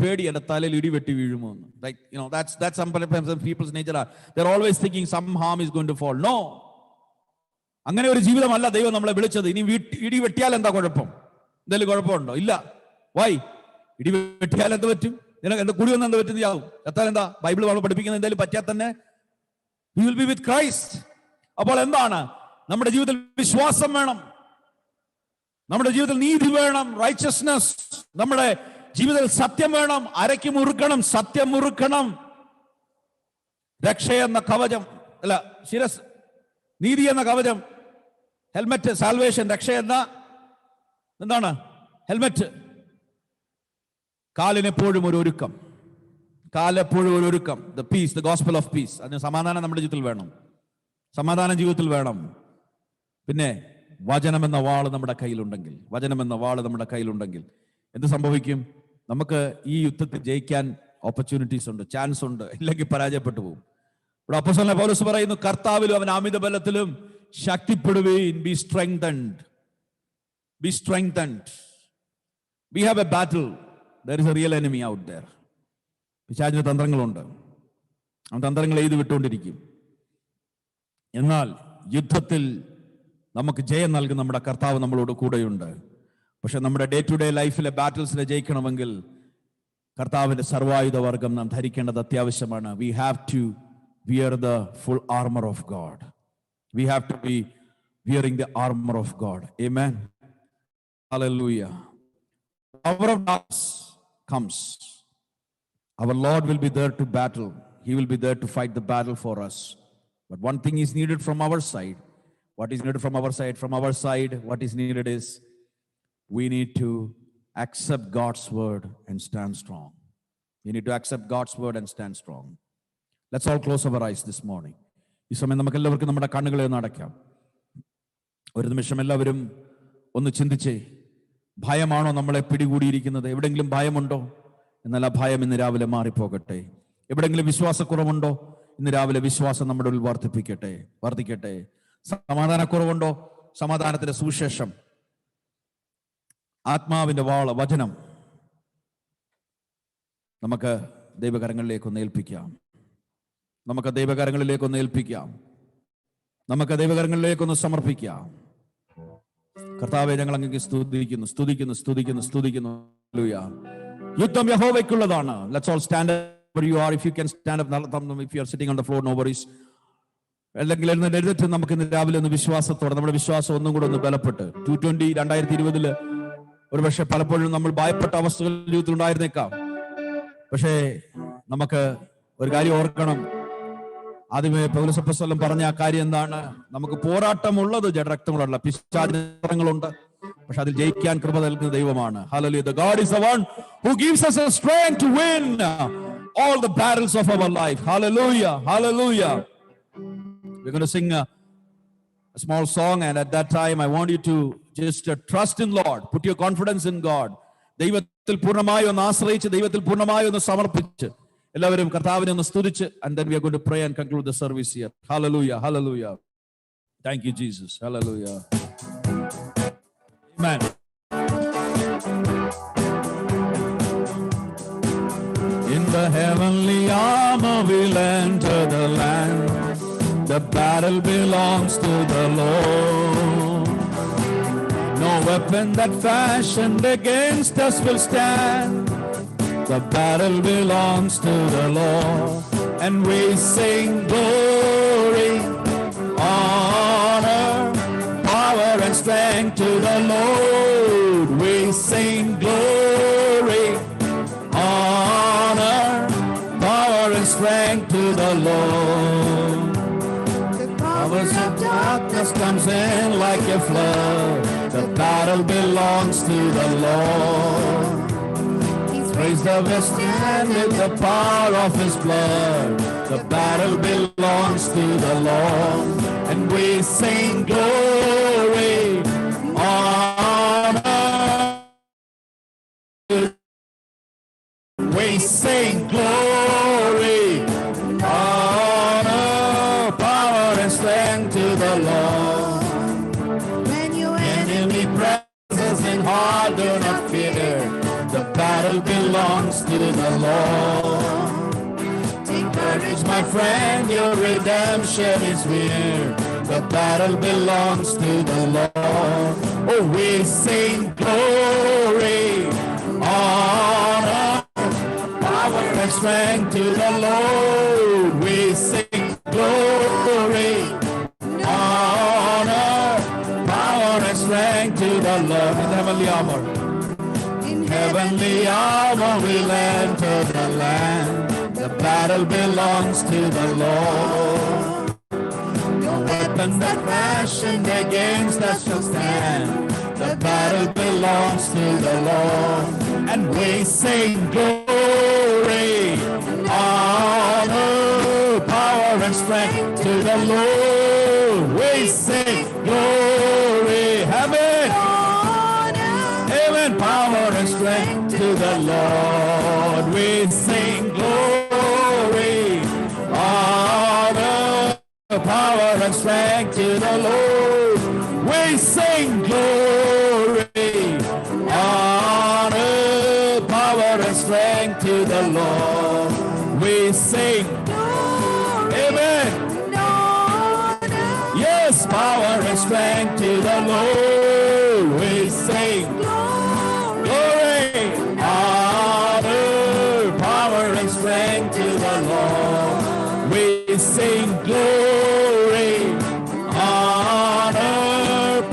S1: പേടി എന്റെ തലയിൽ ഇടി വെട്ടി വീഴുമോ എന്ന്. That's some people's nature. They're always thinking some harm is going to fall. No, അങ്ങനെ ഒരു ജീവിതമല്ല ദൈവം നമ്മളെ വിളിച്ചത്. ഇനി ഇടി വെട്ടിയാൽ എന്താ കുഴപ്പം? എന്തെങ്കിലും കുഴപ്പമുണ്ടോ? ഇല്ല. വൈ? ഇടി വെട്ടിയാൽ എന്ത് പറ്റും? നിനക്ക് എന്റെ കൂടി ഒന്നും എന്താ പറ്റുന്നതാവും? എത്താൻ എന്താ? ബൈബിൾ നമ്മൾ പഠിപ്പിക്കുന്ന എന്തായാലും പറ്റിയാൽ തന്നെ we will be with Christ. അപ്പോൾ എന്താണ്? നമ്മുടെ ജീവിതത്തിൽ വിശ്വാസം വേണം, നമ്മുടെ ജീവിതത്തിൽ നീതി വേണം, റൈച്ചസ്നെസ്. നമ്മുടെ ജീവിതത്തിൽ സത്യം വേണം. അരയ്ക്ക് മുറുക്കണം, സത്യം മുറുക്കണം. രക്ഷയെന്ന കവചം, അല്ല ശിരസ്, നീതി എന്ന കവചം, ഹെൽമെറ്റ്, സാൽവേഷൻ. രക്ഷയെന്ന എന്താണ്? ഹെൽമെറ്റ്. കാലിനെപ്പോഴും ഒരു ഒരുക്കം, കാലെപ്പോഴും ഒരു ഒരുക്കം. The peace, the gospel of peace. അതിന് സമാധാനം നമ്മുടെ ജീവിതത്തിൽ വേണം, സമാധാനം ജീവിതത്തിൽ വേണം. പിന്നെ വചനം എന്ന വാള് നമ്മുടെ കയ്യിലുണ്ടെങ്കിൽ, വചനം എന്ന വാള് നമ്മുടെ കയ്യിലുണ്ടെങ്കിൽ എന്ത് സംഭവിക്കും? നമുക്ക് ഈ യുദ്ധത്തിൽ ജയിക്കാൻ ഓപ്പർച്യൂണിറ്റീസ് ഉണ്ട്, ചാൻസ് ഉണ്ട്. ഇല്ലെങ്കിൽ പരാജയപ്പെട്ടു പോകും. ഇവിടെ അപ്പോസ്തലനായ പൗലോസ് പറയുന്നു, കർത്താവിലും അവൻ അമിത ബലത്തിലും ശക്തിപ്പെടുവീൻ. Be strengthened, be strengthened. We have a battle. There is a real enemy out there. പിശാചിന്റെ തന്ത്രങ്ങളുണ്ട്. ആ തന്ത്രങ്ങൾ എഴുതി വിട്ടുകൊണ്ടിരിക്കും. എന്നാൽ യുദ്ധത്തിൽ നമുക്ക് ജയം നൽകുന്ന നമ്മുടെ കർത്താവ് നമ്മളോട് കൂടെയുണ്ട്. പക്ഷെ നമ്മുടെ ഡേ ടു ഡേ ലൈഫിലെ ബാറ്റിൽസിനെ ജയിക്കണമെങ്കിൽ കർത്താവിന്റെ സർവായുധ വർഗം നാം ധരിക്കേണ്ടത് അത്യാവശ്യമാണ്. We have to wear the full armor of God. We have to be wearing the armor of God. Amen. Hallelujah. Power of darkness comes. Our Lord will be there to battle. He will be there to fight the battle for us. But one thing is needed from our side. What is needed from our side? From our side, what is needed is we need to accept God's word and stand strong. We need to accept God's word and stand strong. Let's all close our eyes this morning. ഈ സമയം നമുക്ക് എല്ലാവർക്കും നമ്മുടെ കണ്ണുകളെ ഒന്ന് അടയ്ക്കാം. ഒരു നിമിഷം എല്ലാവരും ഒന്ന് ചിന്തിച്ചേ. ഭയമാണോ നമ്മളെ പിടികൂടിയിരിക്കുന്നത്? എവിടെയെങ്കിലും ഭയമുണ്ടോ? എന്നാൽ ആ ഭയം ഇന്ന് രാവിലെ മാറിപ്പോകട്ടെ. എവിടെയെങ്കിലും വിശ്വാസക്കുറവുണ്ടോ? ഇന്ന് രാവിലെ വിശ്വാസം നമ്മുടെ ഉള്ളിൽ വർദ്ധിക്കട്ടെ. സമാധാനക്കുറവുണ്ടോ? സമാധാനത്തിന്റെ സുവിശേഷം, ആത്മാവിന്റെ വാള്, വചനം നമുക്ക് ദൈവകരങ്ങളിലേക്കൊന്ന് ഏൽപ്പിക്കാം. നമുക്ക് ദൈവകരങ്ങളിലേക്കൊന്ന് സമർപ്പിക്കാം. കർത്താവെ, ഞങ്ങൾ അങ്ങേക്ക് സ്തുതിക്കുന്നു, സ്തുതിക്കുന്നു, സ്തുതിക്കുന്നു, സ്തുതിക്കുന്നു. ഹല്ലേലൂയ. യുദ്ധം യഹോവയ്ക്കുള്ളതാണ്. Let's all stand up where you are. If you can stand up, if you are sitting on the floor, no worries. അല്ലെങ്കിൽ എഴുന്നേറ്റ് നമുക്ക് ഇന്ന് രാവിലെ ഒന്ന് വിശ്വാസത്തോടെ നമ്മുടെ വിശ്വാസം ഒന്നും കൂടെ ഒന്ന് ബലപ്പെട്ട് 2020 ഒരു പക്ഷെ പലപ്പോഴും നമ്മൾ ഭയപ്പെട്ട അവസ്ഥകൾ ജീവിതത്തിൽ ഉണ്ടായിരുന്നേക്കാം. പക്ഷേ നമുക്ക് ഒരു കാര്യം ഓർക്കണം. ആദ്യമേ പൗലോസ് അപ്പോസ്തലൻ പറഞ്ഞ ആ കാര്യം എന്താണ്? നമുക്ക് പോരാട്ടമുള്ളത് ജഡരക്തങ്ങളുള്ള പിശാചുണ്ട്, പക്ഷെ അതിൽ ജയിക്കാൻ കൃപ നൽകുന്ന ദൈവമാണ്. Hallelujah. The God is the one who gives us the strength to win all the battles of our life. Hallelujah. Hallelujah. We're going to sing a small song, and at that time I want you to just trust in Lord. Put your confidence in God. ദൈവത്തിൽ പൂർണ്ണമായി ഒന്ന് ആശ്രയിച്ച്, ദൈവത്തിൽ പൂർണ്ണമായി ഒന്ന് സമർപ്പിച്ച് എല്ലാവരും കർത്താവിനെ ഒന്ന് സ്തുതിച്ച്, and then we are going to pray and conclude the service here. Hallelujah. Hallelujah. Thank you, Jesus. Hallelujah. Amen. In the heavenly armor we'll enter the land. The battle belongs to the Lord. No weapon that fashioned against us will stand. The battle belongs to the Lord. And we sing glory, honor, power and strength to the Lord. We sing glory, honor, power and strength to the Lord. Powers of darkness comes in like a flood. The battle belongs to the Lord. He's raised up a stand with the power of His blood. The battle belongs to the Lord. And we sing glory, honor. We sing glory, honor, power and strength to the Lord. When your enemy presses in hard, do not fear. The battle belongs to the Lord. Take courage, my friend, your redemption is near. The battle belongs to the Lord. Oh, we sing glory, honor, power and strength to the Lord. We sing glory, honor, power and strength to the Lord. In heavenly armor, in heavenly armor we'll enter the land. The battle belongs to the Lord. No weapon that fashioned against us shall stand. The battle belongs to the Lord. And we sing glory, honor, power and strength to the Lord. We sing glory, amen, amen, power and strength to the Lord. We sing glory, honor, power and strength to the Lord. We sing glory, honor, power and strength to the Lord. We sing glory, amen, yes, power and strength to the Lord. We sing glory, honor, power and strength to the Lord. We sing glory, honor,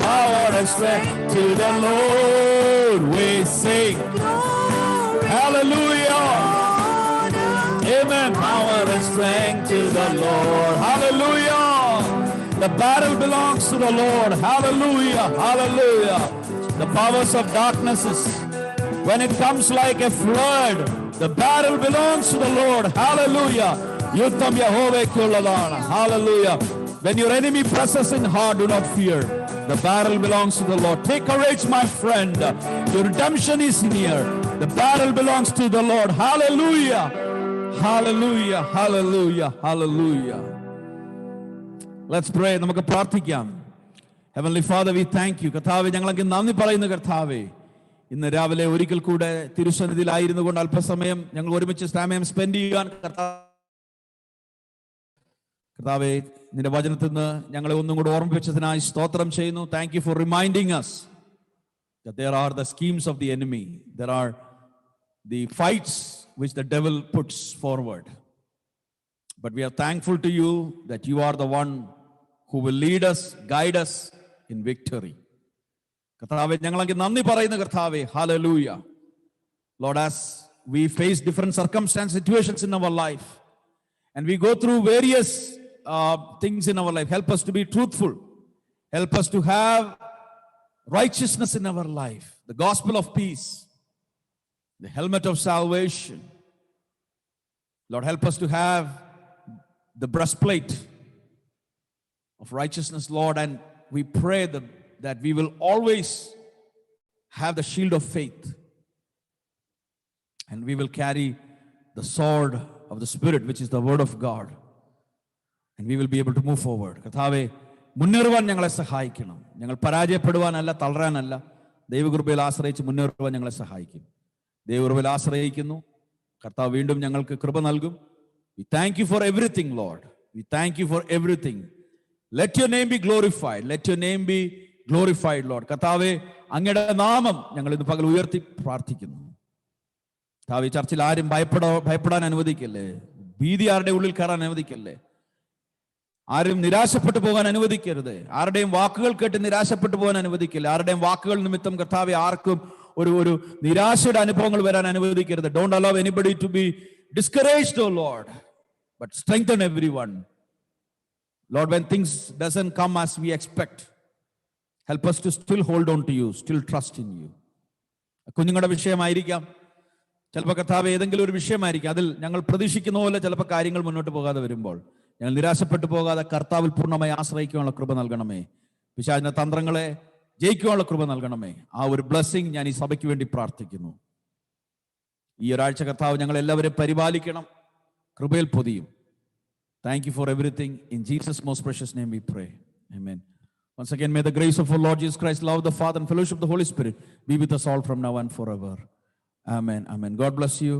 S1: power and strength to the Lord. We sing glory, hallelujah, amen, power and strength to the Lord. Hallelujah. The battle belongs to the Lord. Hallelujah. Hallelujah. The powers of darkness is, when it comes like a flood, the battle belongs to the Lord. Hallelujah. യുദ്ധം യഹോവയ്ക്കുള്ളതാണ്. Hallelujah. When your enemy presses in hard, do not fear. The battle belongs to the Lord. Take courage, my friend. Your redemption is near. The battle belongs to the Lord. Hallelujah. Hallelujah. Hallelujah. Hallelujah. Let's pray. നമുക്ക് പ്രാർത്ഥിക്കാം. Heavenly Father, we thank you. കർത്താവേ, ഞങ്ങൾക്ക് നന്ദി പറയുന്നു. കർത്താവേ, ഇന്ന് രാവിലെ ഒരിക്കൽ കൂടെ തിരുസന്നിധിയിലായിരുന്നു കൊണ്ട് അല്പസമയം ഞങ്ങൾ ഒരുമിച്ച് സമയം സ്പെൻഡ് ചെയ്യാൻ കർത്താവേ, നിന്റെ വചനത്തിൽ നിന്ന് ഞങ്ങളെ ഒന്നും കൂടെ ഓർമ്മിപ്പിച്ചതിനായി സ്തോത്രം ചെയ്യുന്നു. Thank you for reminding us that there are the schemes of the enemy, there are the fights which the devil puts forward. But we are thankful to you that you are the one who will lead us, guide us in victory. കർത്താവേ, ഞങ്ങളെങ്കിൽ നന്ദി പറയുന്ന കർത്താവേ, hallelujah. Lord, as we face different circumstances, situations in our life, and we go through various things in our life, help us to be truthful. Help us to have righteousness in our life, the gospel of peace, the helmet of salvation. Lord, help us to have the breastplate of righteousness, Lord, and we pray that we will always have the shield of faith, and we will carry the sword of the Spirit, which is the word of God, and we will be able to move forward. കർത്താവേ, മുന്നേറുവാൻ ഞങ്ങളെ സഹായിക്കണം. ഞങ്ങൾ പരാജയപ്പെടുവാനല്ല, തളരാനല്ല, ദൈവകൃപയിൽ ആശ്രയിച്ച് മുന്നേറുവാൻ ഞങ്ങളെ സഹായിക്കും. ദൈവകൃപയിൽ ആശ്രയിക്കുന്നു. കർത്താവ് വീണ്ടും ഞങ്ങൾക്ക് കൃപ നൽകും. We thank you for everything, Lord. We thank you for everything. Let your name be glorified. Let your name be glorified, Lord. കർത്താവേ, അങ്ങയുടെ നാമം ഞങ്ങൾ ഇന്ന് പകൽ ഉയർത്തി പ്രാർത്ഥിക്കുന്നു. കർത്താവേ, ചർച്ചിൽ ആരും ഭയപ്പെടാൻ അനുവദിക്കല്ലേ. ഭീതി ആരുടെ ഉള്ളിൽ കയറാൻ അനുവദിക്കല്ലേ. ആരും നിരാശപ്പെട്ടു പോകാൻ അനുവദിക്കരുത്. ആരുടെയും വാക്കുകൾ കേട്ട് നിരാശപ്പെട്ടു പോകാൻ അനുവദിക്കില്ല. ആരുടെയും വാക്കുകൾ നിമിത്തം കർത്താവെ ആർക്കും ഒരു നിരാശയുടെ അനുഭവങ്ങൾ വരാൻ അനുവദിക്കരുത്. Don't allow anybody to be discouraged, oh Lord, but strengthen everyone. Lord, when things doesn't come as we expect, help us to still hold on to you, still trust in you. കുഞ്ഞുങ്ങളുടെ വിഷയമായിരിക്കാം, ചിലപ്പോൾ കർത്താവ് ഏതെങ്കിലും ഒരു വിഷയമായിരിക്കും, അതിൽ ഞങ്ങൾ പ്രതീക്ഷിക്കുന്ന പോലെ ചിലപ്പോൾ കാര്യങ്ങൾ മുന്നോട്ട് പോകാതെ വരുമ്പോൾ ഞങ്ങൾ നിരാശപ്പെട്ടു പോകാതെ കർത്താവിൽ പൂർണ്ണമായി ആശ്രയിക്കാനുള്ള കൃപ നൽകണമേ. പിശാചിന്റെ തന്ത്രങ്ങളെ ജയിക്കാനുള്ള കൃപ നൽകണമേ. ആ ഒരു ബ്ലെസ്സിങ് ഞാൻ ഈ സഭയ്ക്ക് വേണ്ടി പ്രാർത്ഥിക്കുന്നു. ഈ ഒരാഴ്ച കർത്താവ് ഞങ്ങൾ എല്ലാവരെയും പരിപാലിക്കണം, കൃപയിൽ പൊതിയും. Thank you for everything. In Jesus' most precious name we pray. Amen. Once again, may the grace of our Lord Jesus Christ, love of the Father, and fellowship of the Holy Spirit be with us all from now and forever. Amen. Amen. God bless you.